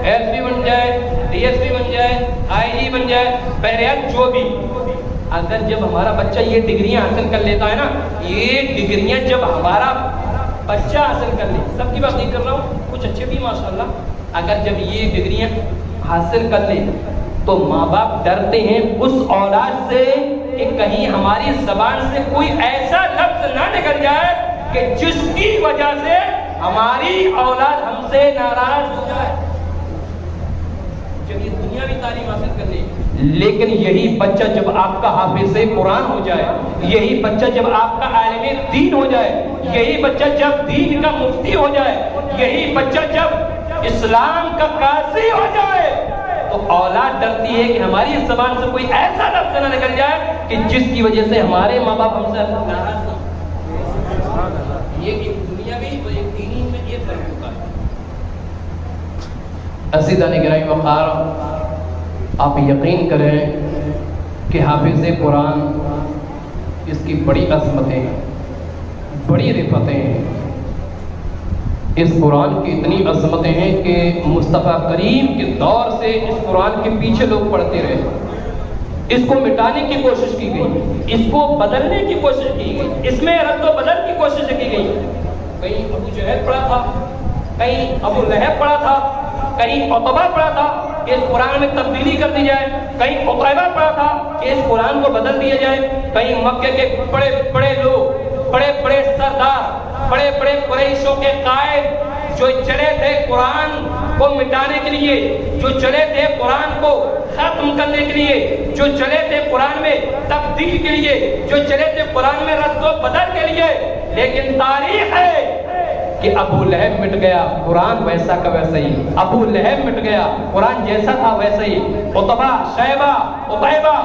ایس پی بن جائے، ڈی ایس پی بن جائے، آئی جی بن جائے، بہرحال جو بھی، اگر جب ہمارا بچہ یہ ڈگریاں حاصل کر لیتا ہے نا، یہ ڈگریاں جب ہمارا بچہ حاصل کر لے، سب کی بات نہیں کر رہا ہوں، کچھ اچھے بھی ماشاءاللہ، اگر جب یہ ڈگریاں حاصل کر لے تو ماں باپ ڈرتے ہیں اس اولاد سے کہ کہیں ہماری زبان سے کوئی ایسا لفظ نہ نکل جائے کہ جس کی وجہ سے ہماری اولاد ہم سے ناراض ہو جائے۔ جب یہ دنیاوی تعلیم حاصل کر لے، لیکن یہی بچہ جب آپ کا حافظ قرآن ہو جائے، یہی بچہ جب آپ کا عالم دین ہو جائے، یہی بچہ جب دین کا مفتی ہو جائے، یہی بچہ جب اسلام کا قاضی ہو جائے، تو اولاد ڈرتی ہے کہ ہماری اس زبان سے کوئی ایسا لفظ نہ نکل جائے کہ جس کی وجہ سے ہمارے ماں باپ ہم سے ناراض ہو۔ یہ ایک دنیاوی اور ایک دینی میں یہ فرق ہوتا ہے۔ عزیزان گرامی وقار، آپ یقین کریں کہ حافظ قرآن اس کی بڑی عظمتیں، بڑی رفتیں ہیں، اس قرآن کی اتنی عظمتیں ہیں کہ مصطفیٰ کریم کے دور سے اس قرآن کے پیچھے لوگ پڑھتے رہے، اس کو مٹانے کی کوشش کی گئی، اس کو بدلنے کی کوشش کی گئی، اس میں رد و بدل کی کوشش کی گئی۔ کہیں ابو جہل پڑھا تھا، کہیں ابو لہب پڑھا تھا، کہیں عتبہ پڑھا تھا کہ اس قرآن میں تبدیلی کر دی جائے، کہیں عتیبہ پڑھا تھا کہ اس قرآن کو بدل دیا جائے، کہیں مکے کے بڑے بڑے لوگ، بڑے بڑے سردار، بڑے بڑے قریشوں کے قائد جو چلے تھے قرآن کو مٹانے کے لیے، جو چلے تھے قرآن کو ختم کرنے کے لیے، جو چلے تھے قرآن میں تبدیل کے لیے، جو چلے تھے قرآن میں رد و بدل کے لیے، لیکن تاریخ ہے کہ ابو لہب مٹ گیا، قرآن ویسا کا ویسا ہی، ابو لہب مٹ گیا، قرآن جیسا تھا ویسا ہی، عتبہ، شیبہ، عتیبہ،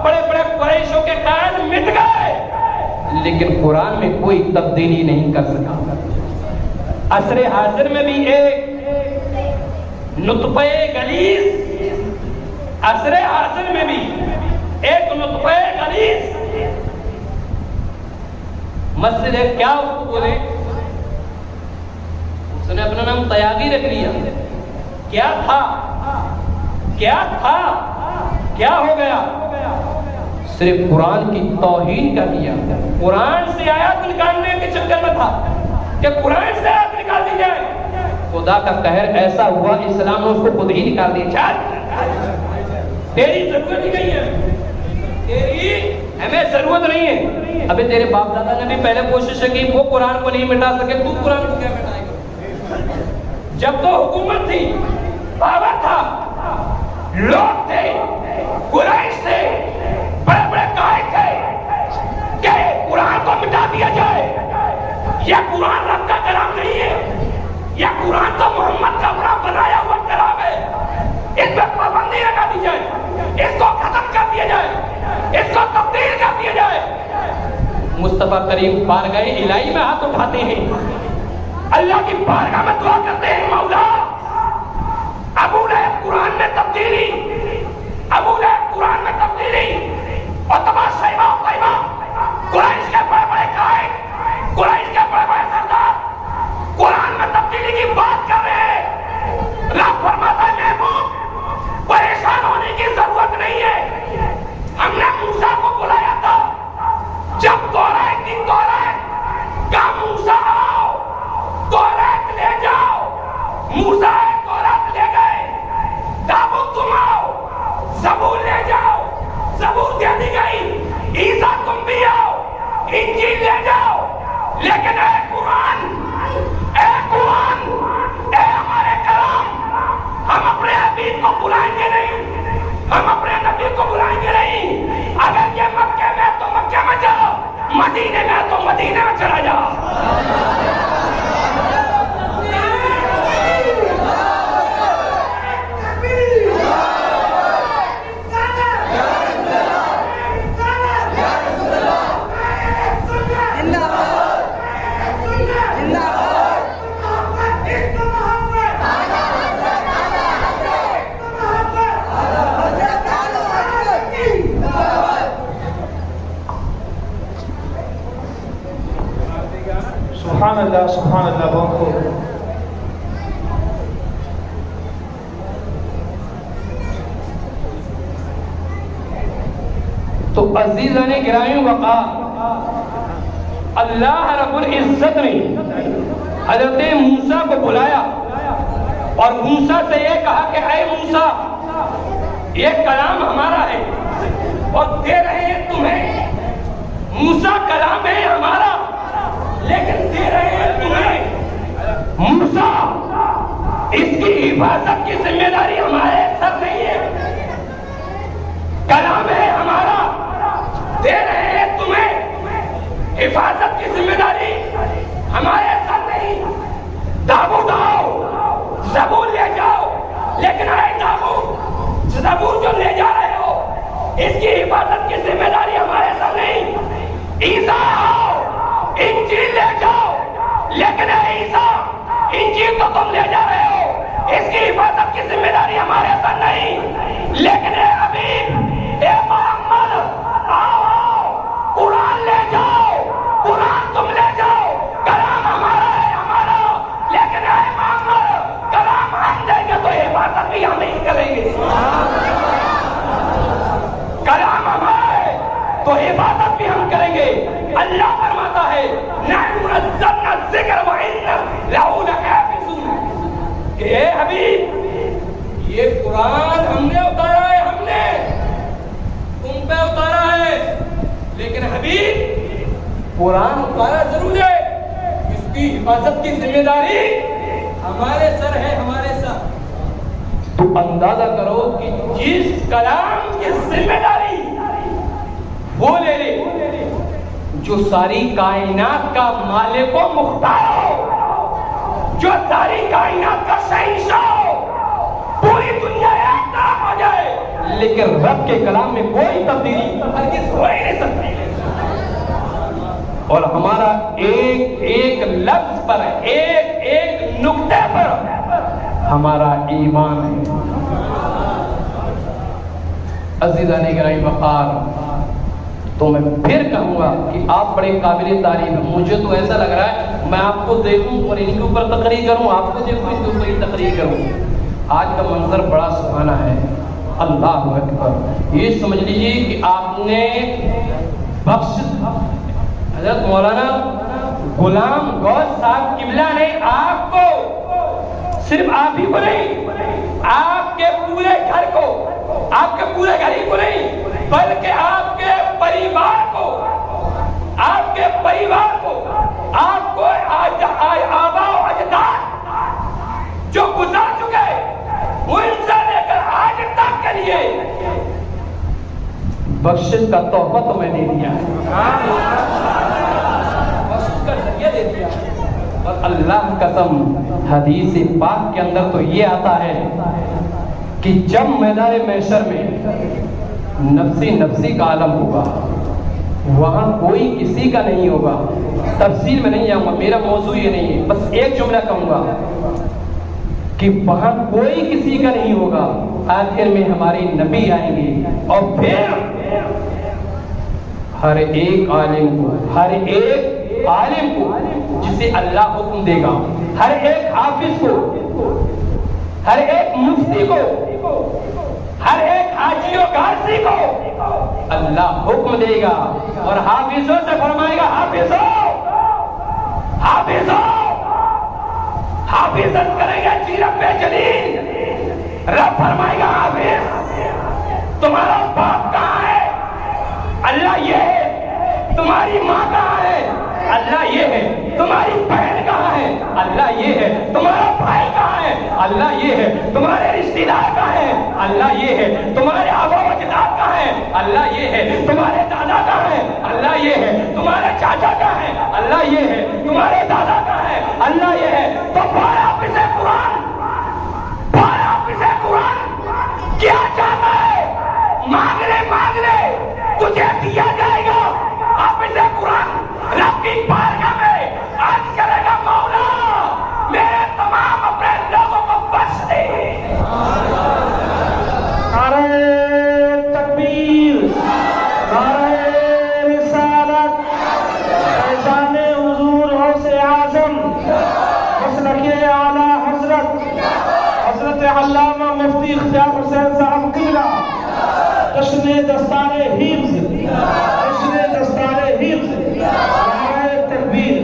بڑے بڑے قریشوں کے قائد مٹ گئے، لیکن قرآن میں کوئی تبدیلی نہیں کر سکا۔ عصر حاضر میں بھی ایک نطفہ غلیظ، عصر حاضر میں بھی ایک نطفہ غلیظ مسجد ہے، کیا اس کو بولے، اس نے اپنا نام تیاغی رکھ لیا، کیا تھا، کیا تھا، کیا ہو گیا، صرف قرآن کی توہین کر دیا، قرآن سے آیات نکالنے کے چکر میں تھا کہ قرآن سے آیات نکال دی جائے، خدا کا قہر ایسا ہوا اسلام نے اس کو خود ہی نکال دیا، چل تیری ضرورت ہی نہیں ہے، تیری ہمیں ضرورت نہیں ہے۔ ابھی تیرے باپ دادا نے بھی پہلے کوشش کی، وہ قرآن کو نہیں مٹا سکے، تو قرآن کو کیا مٹائے گا؟ جب تو حکومت تھی، پاور تھا، لوگ تھے، قریش تھے، بڑے بڑے قائد تھے کہ قرآن کو مٹا دیا جائے، یہ قرآن رب کا کلام نہیں ہے، یہ قرآن تو محمد کا اپنا بنایا ہوا کلام ہے، اس پر پابندی لگا دی جائے، اس کو ختم کر دیا جائے، اس کو تبدیل کر دیا جائے۔ مصطفیٰ کریم بارگاہ الہی میں ہاتھ اٹھاتے ہیں، اللہ کی بارگاہ میں دعا کرتے ہیں، مولا ابو لہب قرآن میں تبدیلی، ابو لہب قرآن میں تبدیلی، عتبہ شیبہ طیبہ قریش کے بڑے بڑے قائد، قریش کے بڑے بڑے سردار قرآن میں تبدیلی کی بات کر رہے ہیں۔ رب فرماتا ہے محبوب پریشان ہونے کی ضرورت نہیں ہے، ہم نے موسیٰ کو بلایا تھا جب توریت کی توریت کہا موسیٰ آؤ توریت لے جاؤ، موسیٰ توریت لے گئے، تابوت تم آؤ زبور لے جاؤ، زبور دے دی گئی، عیسیٰ تم بھی آؤ انجیل لے جاؤ، لیکن اے قرآن اے ہمارے کلام، ہم اپنے حبیب کو بلائیں گے نہیں، ہم اپنے نبی کو بلائیں گے نہیں، اگر یہ مکہ میں تو مکہ میں جاؤ، مدینے میں تو مدینے میں چلا جاؤ۔ سبحان اللہ بہت خوب۔ تو عزیزان گرامی وقار اللہ رب العزت نے حضرت موسیٰ کو بلایا اور موسیٰ سے یہ کہا کہ اے موسیٰ یہ کلام ہمارا ہے اور دے رہے ہیں تمہیں، موسیٰ کلام ہے ہمارا لیکن دے رہے ہیں تمہیں، موسیٰ اس کی حفاظت کی ذمہ داری ہمارے سر نہیں ہے، کلام ہے ہمارا دے رہے ہیں تمہیں، حفاظت کی ذمہ داری ہمارے سر نہیں، تابوت آؤ زبور لے جاؤ، لیکن اے تابوت زبور جو لے جا رہے ہو اس کی حفاظت کی ذمہ داری ہمارے سر نہیں، عیسیٰ آؤ انجیل لے جاؤ، لیکن اے عیسیٰ انجیل تو تم لے جا رہے ہو اس کی حفاظت کی ذمہ داری ہمارے سر نہیں، لیکن اے حبیب اے محمد آؤ قرآن لے جاؤ، قرآن تم لے جاؤ، کلام ہمارا ہے ہمارا، لیکن اے محمد کلام ہم دیں گے تو حفاظت بھی ہم ہی کریں گے، کلام ہمارا ہے تو حفاظت بھی ہم کریں گے۔ اللہ فرماتا ہے نحن نزلنا الذکر وإنا لہ لحافظون کہ اے حبیب یہ قرآن ہم نے اتارا ہے، ہم نے تم پہ اتارا ہے، لیکن حبیب قرآن اتارا ضرور ہے، اس کی حفاظت کی ذمہ داری ہمارے سر ہے، ہمارے سر۔ تو اندازہ کرو کہ جس کلام کی ذمہ داری وہ لے لے جو ساری کائنات کا مالک و مختار ہو، جو ساری کائنات کا شہنشاہ ہو، پوری دنیا ایک طرف ہو جائے لیکن رب کے کلام میں کوئی تبدیلی ہرگز ہو ہی نہیں سکتی، اور ہمارا ایک ایک لفظ پر ایک ایک نقطے پر ہمارا ایمان ہے۔ عزیزان گرامی وقار تو میں پھر کہوں گا کہ آپ بڑے قابل تعریف ہیں، مجھے تو ایسا لگ رہا ہے میں آپ کو دیکھوں اور ان کے اوپر تقریر کروں، آپ کو دیکھوں ان کے اوپر تقریر کروں۔ آج کا منظر بڑا سہانا ہے، اللہ اکبر۔ یہ سمجھ لیجیے کہ آپ نے بخش حضرت مولانا غلام غوث صاحب قبلہ نے آپ کو، صرف آپ ہی کو نہیں، آپ کے پورے گھر کو، آپ کے پورے گھر ہی کو نہیں بلکہ آپ کے پریوار کو، آپ کے پریوار کو، آپ کو آباء و اجداد جو گزر چکے ان سے لے کر آج تک کے لیے بخشش کا تحفہ تو میں نے دیا ہے، بخشش کا ذریعہ دے دیا، اور اللہ قسم حدیث پاک کے اندر تو یہ آتا ہے کہ جب میدان محشر میں نفسی نفسی کا عالم ہوگا وہاں کوئی کسی کا نہیں ہوگا، تفصیل میں نہیں جاؤں گا، میرا موضوع یہ نہیں ہے، بس ایک جملہ کہوں گا کہ وہاں کوئی کسی کا نہیں ہوگا، آخر میں ہمارے نبی آئیں گے اور پھر ہر ایک عالم کو جسے اللہ حکم دے گا، ہر ایک حافظ کو، ہر ایک مفتی کو، ہر ایک حاجی و غازی کو اللہ حکم دے گا اور حافظوں سے فرمائے گا حافظت کریں گے جی رب جلیل۔ رب فرمائے گا حافظ تمہارا باپ کہاں ہے؟ اللہ یہ ہے۔ تمہاری ماں کہاں ہے؟ اللہ یہ ہے۔ تمہاری بہن کہاں ہے؟ اللہ یہ ہے۔ تمہارا بھائی کہاں ہے؟ اللہ یہ ہے۔ تمہارے رشتہ دار کہاں ہے؟ اللہ یہ ہے۔ تمہارے آبا و اجداد کہاں ہے؟ اللہ یہ ہے۔ تمہارے دادا کہاں ہے؟ اللہ یہ ہے۔ تمہارے چاچا کہاں ہے؟ اللہ یہ ہے۔ تمہارے دادا کہاں ہے؟ اللہ یہ ہے۔ تو حافظ قرآن کیا چاہتا ہے؟ مانگ لے تجھے دیا جائے گا۔ حافظ قرآن رب کی بارگاہ میں عرض کرے گا مولا میرے تمام اپنے لوگوں کو بخش دے۔ نعرہ تکبیر، نعرہ رسالت، فیضان حضور غوث اعظم مسلک اعلی حضرت علامہ مفتی اختیار حسین صاحب قبلہ، جشن دستار حفظ، نعرہ تکبیر۔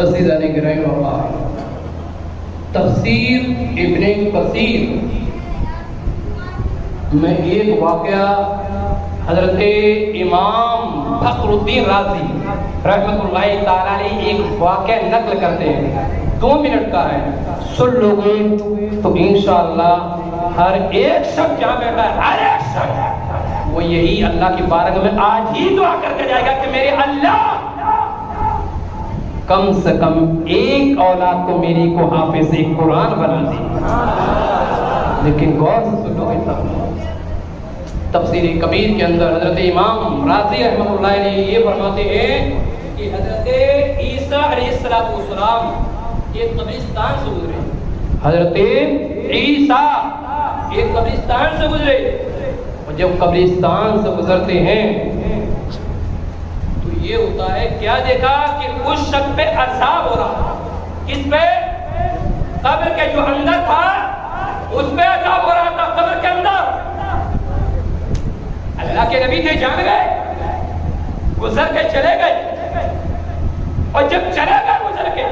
عزیزان گرامی وقار، تفسیر ابن کثیر میں ایک واقعہ حضرت امام فخر الدین رازی رحمۃ اللہ تعالی علیہ ایک واقعہ نقل کرتے ہیں، 2 منٹ کا ہے، سن لو گے تو انشاءاللہ ہر ایک شخص جہاں بیٹھا ہے، ہر ایک شخص وہ یہی اللہ کی بارگاہ میں آج ہی دعا کر کے جائے گا کہ میرے اللہ کم سے کم ایک اولاد کو میری کو حافظ قرآن بنا دی۔ لیکن غور سے سنو گے تب تفسیر کبیر کے اندر حضرت امام رازی رحمۃ اللہ علیہ یہ فرماتے ہیں کہ حضرت عیسیٰ علیہ السلام ایک قبرستان سے گزرے، حضرت عیسیٰ ایک قبرستان سے گزرے، اور جب قبرستان سے گزرتے ہیں تو یہ ہوتا ہے کیا دیکھا کہ اس شخص پہ عذاب ہو رہا، کس پہ؟ قبر کے جو اندر تھا اس پہ عذاب ہو رہا تھا، قبر کے اندر۔ اللہ کے نبی تھے، جان گئے، گزر کے چلے گئے، اور جب چلے گئے گزر کے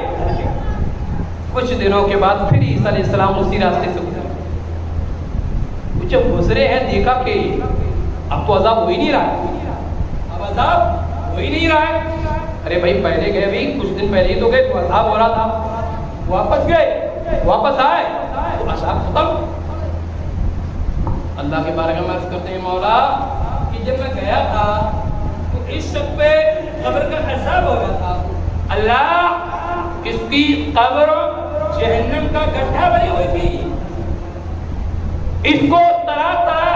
کچھ دنوں کے بعد پھر عیسیٰ علیہ السلام اسی راستے سے گزرے، جب گزرے ہیں دیکھا کہ اب تو عذاب ہو ہی نہیں رہا ہے، اب عذاب ہو ہی نہیں رہا ہے۔ ارے بھائی پہلے گئے بھی کچھ دن پہلے ہی تو گئے تو عذاب ہو رہا تھا، واپس گئے، واپس آئے تو عذاب ختم۔ اللہ کے بارے میں عرض کرتے ہیں مولا کہ جب میں گیا تھا تو اس شخص پہ قبر کا عذاب ہو رہا تھا، اللہ اس کی قبر جہنم کا گڈھا بنی ہوئی تھی، اس کو طرح طرح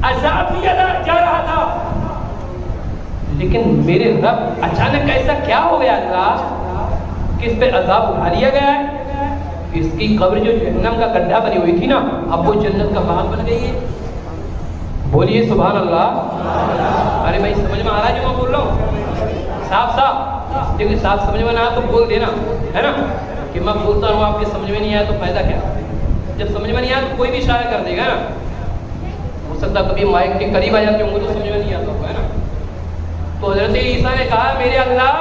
عذاب دیا جا رہا تھا، لیکن میرے رب اچانک ایسا کیا ہو گیا اللہ کہ اس پہ عذاب اٹھا لیا گیا ہے؟ اس کی قبر جو جہنم کا گڈھا بنی ہوئی تھی نا اب وہ جنت کا باغ بن گئی ہے۔ بولیے سبحان اللہ۔ ارے بھائی سمجھ میں آ رہا ہے جو میں بول رہا ہوں؟ صاف دیکھیں، صاف سمجھ میں نہ آیا تو بول دینا ہے نا، کہ میں بولتا ہوں آپ کے سمجھ میں نہیں آیا تو فائدہ کیا؟ جب سمجھ میں نہیں آیا تو کوئی بھی اشارہ کر دے گا نا، ہو سکتا کبھی مائک کے قریب آ جاتے ہوں گے تو سمجھ میں نہیں آتا ہوگا ہے نا۔ تو حضرت عیسیٰ نے کہا میرے اللہ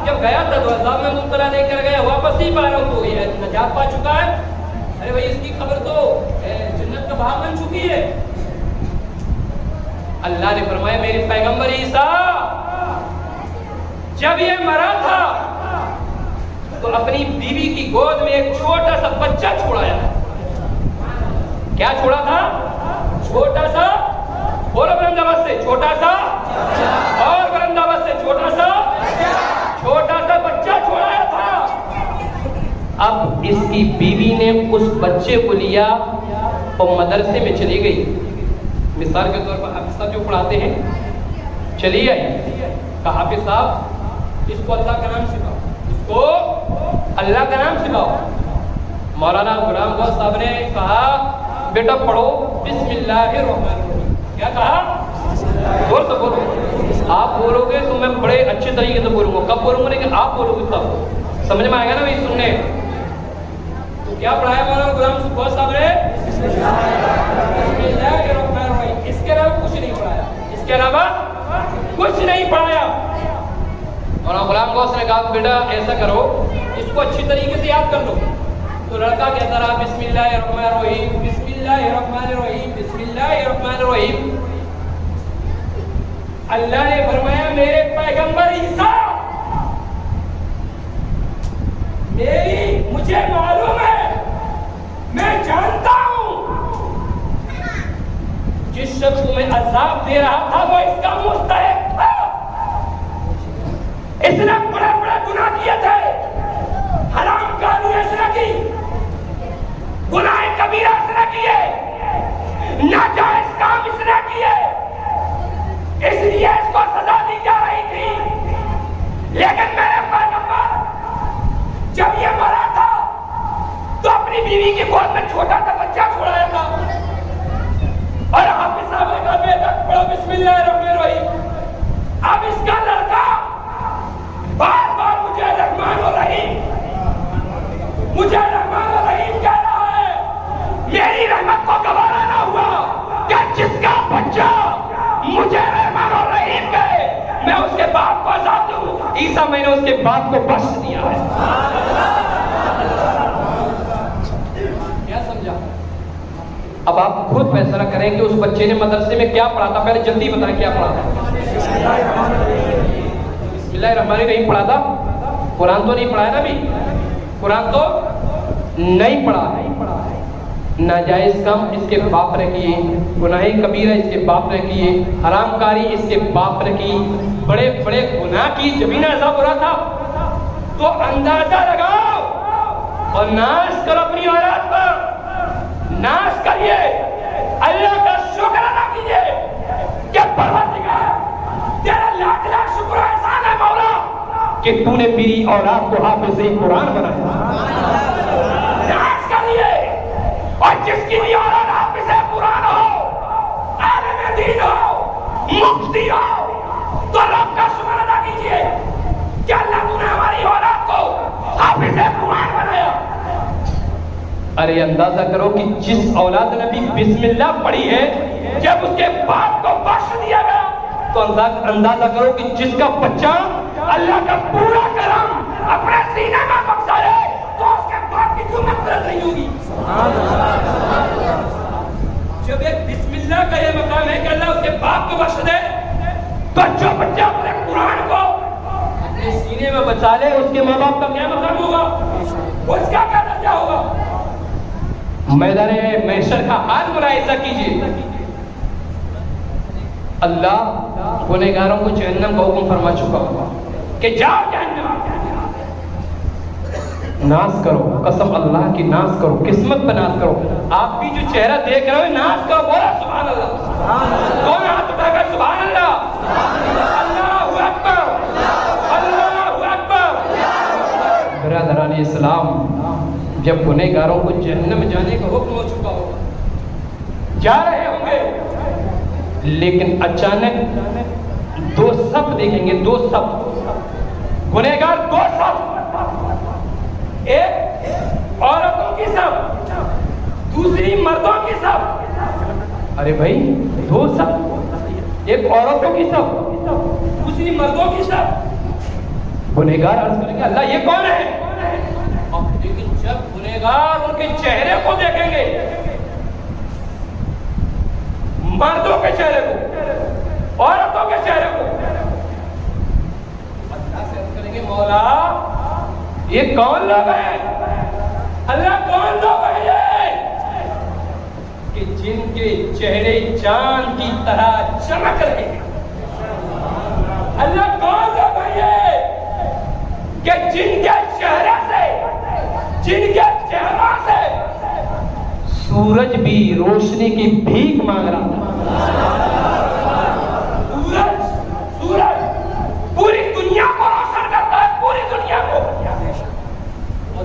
جب گیا تھا تو عذاب میں مبتلا نہیں کر گیا، واپس ہی پا رہا ہوں تو یہ نجات پا چکا ہے۔ ارے بھائی اس کی قبر تو جنت کا باغ بن چکی ہے۔ اللہ نے فرمایا میرے پیغمبر عیسیٰ جب یہ مرا تھا تو اپنی بیوی کی گود میں ایک چھوٹا سا بچہ چھوڑایا، کیا چھوڑا تھا؟ چھوٹا سا، بولو بلند آواز سے، چھوٹا سا، اور بلند آواز سے، چھوٹا سا بچہ چھوڑایا تھا۔ اب اس کی بیوی نے اس بچے کو لیا اور مدرسے میں چلی گئی، مثال کے طور پر حافظ صاحب جو پڑھاتے ہیں چلی آئی، کہا حافظ صاحب اس کو اللہ کا نام سکھاؤ، اس کو اللہ کا نام سکھاؤ، مولانا غلام غوث صاحب نے کہا بیٹا پڑھو بسم اللہ الرحمن الرحیم. کیا کہا؟ بول تو بولو. آپ بولو گے تو میں بڑے اچھے طریقے سے بولوں گا. کب بولوں گا؟ لیکن آپ بولو گے تب سمجھ میں آئے گا نا بھائی سننے. تو کیا پڑھایا مولانا غلام غوث صاحب نے؟ بسم اللہ الرحمن الرحیم. اس کے علاوہ کچھ نہیں پڑھایا. اس کے علاوہ کچھ نہیں پڑھایا. مولانا غلام غوث نے کہا بیٹا ایسا کرو اس کو اچھی طریقے سے یاد کر لو. تو لڑکا کہتا رہا بسم اللہ الرحمن الرحیم بسم اللہ الرحمن الرحیم بسم اللہ الرحمن الرحیم. اللہ نے فرمایا میرے پیغمبر عیسیٰ مجھے معلوم ہے میں جانتا ہوں جس شخص کو میں عذاب دے رہا تھا وہ اس کا مستحق تھا. اس نے بڑے بڑے گناہ کیے تھے. حرام کاری اس نے کی. گناہ کبیرہ اس نے کیے. ناجائز کام اس نے کیے. اس لیے اس کو سزا دی جا رہی تھی. لیکن میرے پیغمبر جب یہ مرا تھا تو اپنی بیوی کی گود میں چھوٹا سا بچہ چھوڑایا تھا اور حافظ صاحب نے کہا بیٹا پڑھو بسم اللہ الرحمن الرحیم. اب اس کا لڑکا بار بار مجھے رحمان الرحیم مجھے رحمان الرحیم کہہ رہا ہے. میری رحمت کو گوارا نہ ہوا کہ جس کا بچہ مجھے رحمان الرحیم کہے میں اس کے باپ کو عذاب دوں. عیسیٰ میں نے اس کے باپ کو بخش دیا ہے. کیا سمجھا؟ اب آپ خود فیصلہ کریں کہ اس بچے نے مدرسے میں کیا پڑھا تھا. پہلے جلدی بتائیں کیا پڑھا تھا. بسم اللہ الرحمن الرحیم پڑھا تھا. قرآن تو نہیں پڑھا ہے نا بھی. قرآن تو نہیں پڑھا. ناجائز کام اس کے باپ نے کیے. گناہ کبیرہ اس کے باپ نے کیے. حرام کاری اس کے باپ نے کی. بڑے بڑے گناہ کی. جب ہی نہ ایسا برا تھا تو اندازہ لگاؤ اور ناش کرو اپنی اولاد پر. ناش کریے. اللہ کا شکر ادا کیجیے کہ پروردگار تیرا لاکھ لاکھ شکر و احسان ہے مولا کہ تو نے میری اولاد کو حافظ قرآن بنایا. ناش کریے. اور جس کی بھی اولاد حافظ قرآن ہو عالم دین ہو مفتی ہو تو رب کا شکر ادا کیجیے کہ اللہ تو نے ہماری اولاد کو حافظ قرآن بنایا. ارے اندازہ کرو کہ جس اولاد نے بھی بسم اللہ پڑھی ہے جب اس کے باپ کو بخش دیا گیا تو اندازہ کرو کہ جس کا بچہ اللہ کا پورا کرم اپنے سینے میں بخشا ہے تو اس کے باپ کی کیوں مغفرت نہیں ہوگی. جب ایک بسم اللہ کا یہ مقام ہے کہ اللہ اس کے باپ کو بخش دے تو جو بچہ اپنے قرآن کو اپنے سینے میں بچا لے اس کے ماں باپ کا کیا مقام ہوگا. اس کا کیا درجہ ہوگا. میدان محشر کا حال ملاحظہ کیجیے. اللہ گنہگاروں کو جہنم کا حکم فرما چکا ہوا کہ جاؤ جہنم. ناز کرو. قسم اللہ کی ناز کرو. قسمت پہ ناز کرو. آپ بھی جو چہرہ دیکھ رہے ہو ناز کرو. بولا سبحان اللہ. کون ہاتھ اٹھا کر سبحان اللہ. اللہ اکبر. اللہ اکبر. برادران اسلام جب گنہگاروں کو جہنم جانے کا حکم ہو چکا ہوگا جا رہے ہوں گے لیکن اچانک دو صف دیکھیں گے. دو صف گنہگار. دو صف. ایک عورتوں کی صف دوسری مردوں کی صف. ارے بھائی دو صف. ایک عورتوں کی صف دوسری مردوں کی صف. گنہگار عرض کریں گے اللہ یہ کون ہے. لیکن جب گنہگار ان کے چہرے کو دیکھیں گے مردوں کے چہرے کو عورتوں کے چہرے کو اللہ سے عرض کریں گے مولا یہ کون لوگ ہیں. اللہ کون لوگ ہیں یہ کہ جن کے چہرے چاند کی طرح چمک رہے ہیں. اللہ کون لوگ ہیں یہ کہ جن کے چہرے سے جن کے چہروں سے سورج بھی روشنی کی بھیک مانگ رہا تھا. سورج پوری دنیا کو روشن کرتا ہے. پوری دنیا کو. اور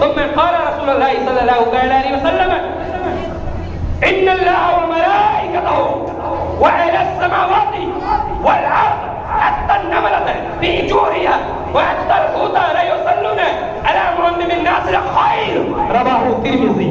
ثم قال رسول الله صلى الله عليه وسلم إن الله وملائكته وإلى السماوات والأرض حتى النملة في جورها وحتى الحوت لا يصلون على معلم الناس الخير رواه الترمذي.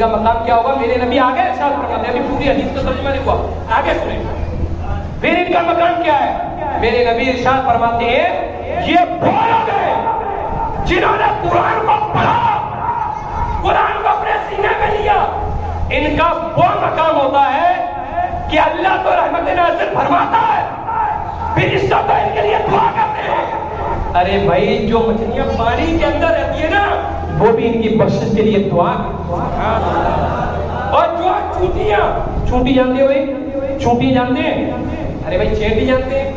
کا مقام کیا ہوگا؟ میرے نبی آگے ارشاد فرماتے ہیں، ابھی پوری حدیث کا ترجمہ نہیں ہوا، آگے سنیں پھر ان کا مقام کیا ہے۔ میرے نبی ارشاد فرماتے ہیں یہ وہ لوگ ہیں جنہوں نے قرآن کو پڑھا، قرآن کو اپنے سینے میں لیا، ان کا وہ مقام ہوتا ہے کہ اللہ تو رحمت نازل فرماتا ہے، پھر اس کا تو ان کے لیے دعا کرتے ہیں۔ ارے بھائی جو مچھلیاں پانی کے اندر رہتی ہیں نا وہ بھی ان کی بخشش کے لیے دعا، اور جو چونٹی جانتے ہوئے چونٹی جانتے ہیں؟ ارے بھائی چینٹی جانتے ہیں؟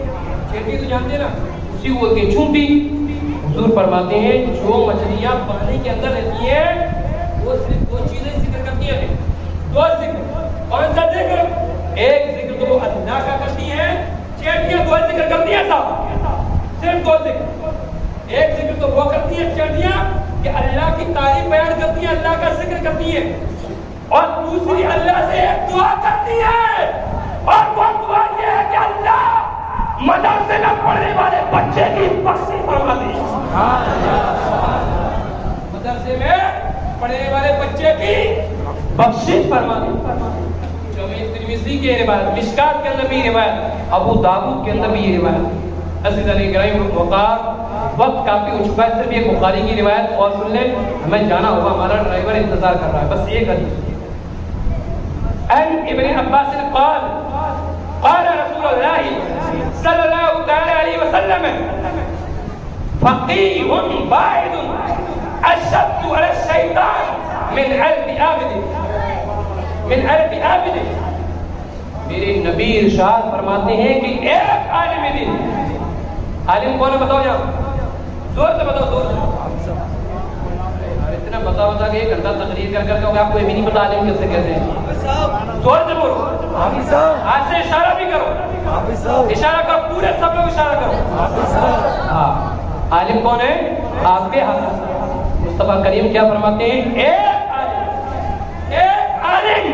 چینٹی تو جانتے ہیں نا، اسی کو بولتے ہیں چونٹی۔ حضور فرماتے ہیں جو مچھلیاں پانی کے اندر رہتی ہیں وہ صرف دو چیزیں ذکر کرتی ہیں، دو ذکر۔ کون سا ذکر؟ ایک ذکر تو وہ اللہ کا کرتی ہیں، چینٹیاں دو ذکر کرتی ہیں صاحب، صرف دو ذکر۔ ایک ذکر تو وہ کرتی ہیں چینٹیاں کہ اللہ کی تعریف بیان کرتی ہیں، اللہ کا ذکر کرتی ہیں، اور دوسری اللہ سے ایک دعا کرتی ہے، اور وہ دعا یہ ہے کہ اللہ مدرسے میں پڑھنے والے بچے کی بخشش فرما دی۔ مدرسے میں پڑھنے والے بچے کی بخشش فرما دی۔ ترمذی کی روایت، مشکات کے اندر بھی روایت، ابو داؤد کے اندر بھی یہ روایت۔ عزیز علی گرامی وقار، وقت کافی ہو چکا ہے، صرف یہ بخاری کی روایت اور سن لیں، ہمیں جانا ہوگا، ہمارا ڈرائیور انتظار کر رہا ہے، بس ایک حدیث۔ عن ابن عباس قال قال رسول اللہ صلی اللہ تعالی علیہ وسلم فقیہ واحد اشد علی الشیطان من الف عابد۔ میرے نبی ارشاد فرماتے ہیں کہ ایک عالم دین، عالم کون ہے بتاؤ جاؤ، زور سے بتاؤ، زور سے۔ اتنا بتا کہ ایک گھنٹہ تقریر کر کے آپ کو یہ بھی نہیں پتا عالم کیسے کہتے ہیں، زور سے بولو، ہاتھ سے اشارہ بھی کرو، اشارہ کرو، پورے سب لوگ اشارہ کرو۔ ہاں عالم کون ہے؟ آپ کے ہاتھ۔ مصطفیٰ کریم کیا فرماتے ہیں؟ ایک عالم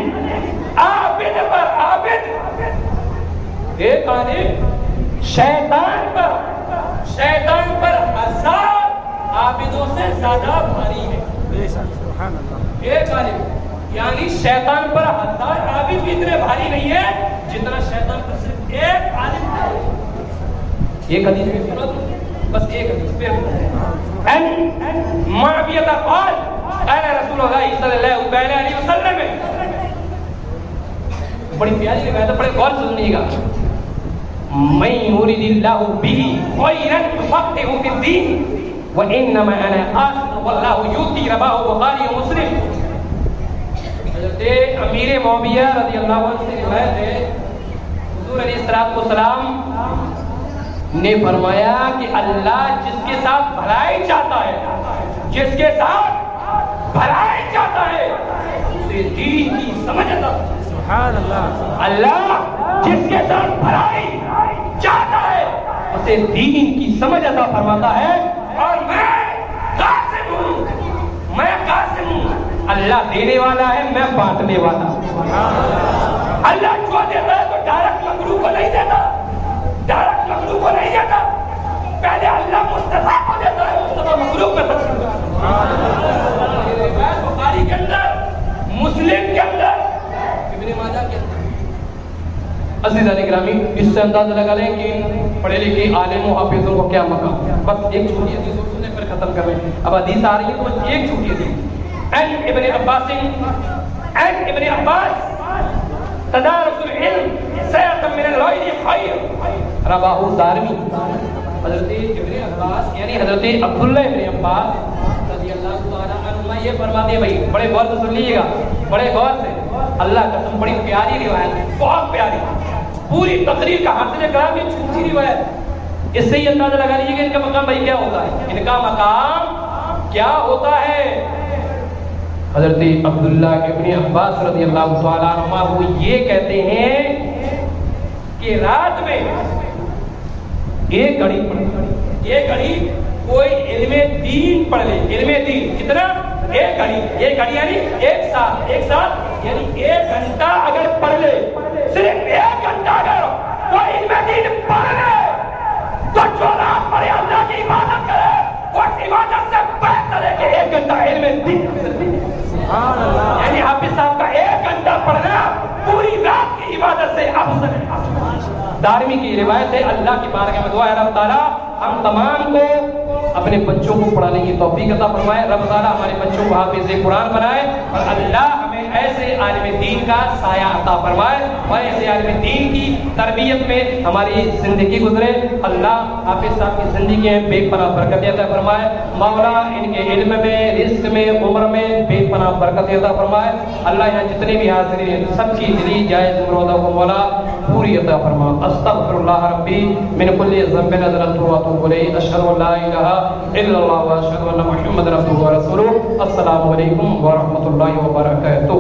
عابد پر، عابد ایک عالم شیطان پر ہزار عابدوں سے زیادہ بھاری ہے۔ ایک عالم یعنی شیطان پر ہزار عابد بھی اتنے بھاری نہیں ہے جتنا شیطان پر صرف ایک عالم ہے۔ ایک حدیث میں سنو، بس ایک حدیث پہ معاویہ قال قال رسول اللہ صلی اللہ علیہ وسلم، بڑی پیاری روایت ہے، بڑے غور سے سنیے گا۔ من يريد الله به خيرا يفقهه في الدين وانما انا قاصد والله يؤتي رباه بخاری و مسلم۔ حضرت امیر معاویہ رضی اللہ عنہ سے روایت ہے، حضور علیہ الصلوۃ والسلام نے فرمایا کہ اللہ جس کے ساتھ بھلائی چاہتا ہے، جس کے ساتھ بھلائی چاہتا ہے اسے دین کی سمجھ عطا، سبحان اللہ، اللہ جس کے ساتھ بھلائی چاہتا ہے اسے دین کی سمجھ عطا فرماتا ہے۔ اور میں قاسم ہوں، اللہ دینے والا ہے، میں بانٹنے والا ہوں۔ اللہ جو دیتا ہے تو ڈائریکٹ مخلوق کو نہیں دیتا، ڈائریکٹ مخلوق کو نہیں دیتا، پہلے اللہ مصطفیٰ کو دیتا ہے، مصطفیٰ مخلوق میں تقسیم کرتا ہے۔ بخاری کے اندر، مسلم کے اندر، ابن ماجہ کے اندر۔ عزیزان گرامی، اس سے اندازہ لگا لیں کہ پڑھے لکھے عالم و حافظوں کو کیا مقام ہے۔ بس ایک چھوٹی حدیث سنیں پھر ختم کر رہے ہیں، اب حدیث آ رہی ہے تو بس ایک چھوٹی حدیث۔ عن ابن عباس تدارس العلم سیئتا من الغیر خیر رواہ دارمی۔ حضرت ابن عباس یعنی حضرت عبداللہ ابن عباس رضی اللہ تعالیٰ عنہ یہ فرماتے ہیں، بھائی بڑے غور سے سن لیجیے گا، بڑے غور سے، اللہ قسم بڑی پیاری روایت ہے، بہت پیاری، پوری تقریر کا حاصل کرام یہ چھوٹی روایت، اس سے ہی اندازہ لگا لیجیے کہ ان کا مقام بھائی کیا ہوتا ہے، ان کا مقام کیا ہوتا ہے۔ حضرت عبداللہ ابن عباس رضی اللہ تعالیٰ عنہ وہ یہ کہتے ہیں کہ رات میں ایک گھڑی کوئی علم دین پڑھ لے، علم دین کتنا؟ ایک گھڑی یعنی ایک سال یعنی ایک گھنٹہ اگر پڑھ لے، صرف ایک گھنٹہ اگر کوئی علم دین پڑھ لے تو جو رات پڑھے اللہ کی عبادت کرے اس عبادت سے بہتر ہے کہ ایک گھنٹہ علم دین، یعنی آپ احسن الحاکمین۔ دارمی کی روایت ہے، اللہ کی بارگاہ میں دعا ہے رب تعالیٰ ہم تمام کو اپنے بچوں کو پڑھانے کی توفیق عطا فرمائے، رب تعالیٰ ہمارے بچوں کو حافظ قرآن بنائے، اور اللہ ہمیں ایسے عالم دین کا سایہ عطا فرمائے اور ایسے عالم دین کی تربیت میں ہماری زندگی گزرے۔ اللہ حافظ صاحب کی زندگی میں بے پناہ برکت عطا فرمائے، مولا ان کے علم میں، رزق میں، عمر میں بے پناہ برکت عطا فرمائے۔ اللہ یہاں جتنے بھی حاضرین ہیں سب کی دلی جائز مرادوں کو مولا پوری عطا فرما۔ استغفر اللہ ربی من کل ذنب نظرت واتوب الیہ، اشہد ان لا الہ الا اللہ واشہد ان محمد رسول ورسولہ۔ السلام علیکم ورحمۃ اللہ وبرکاتہ۔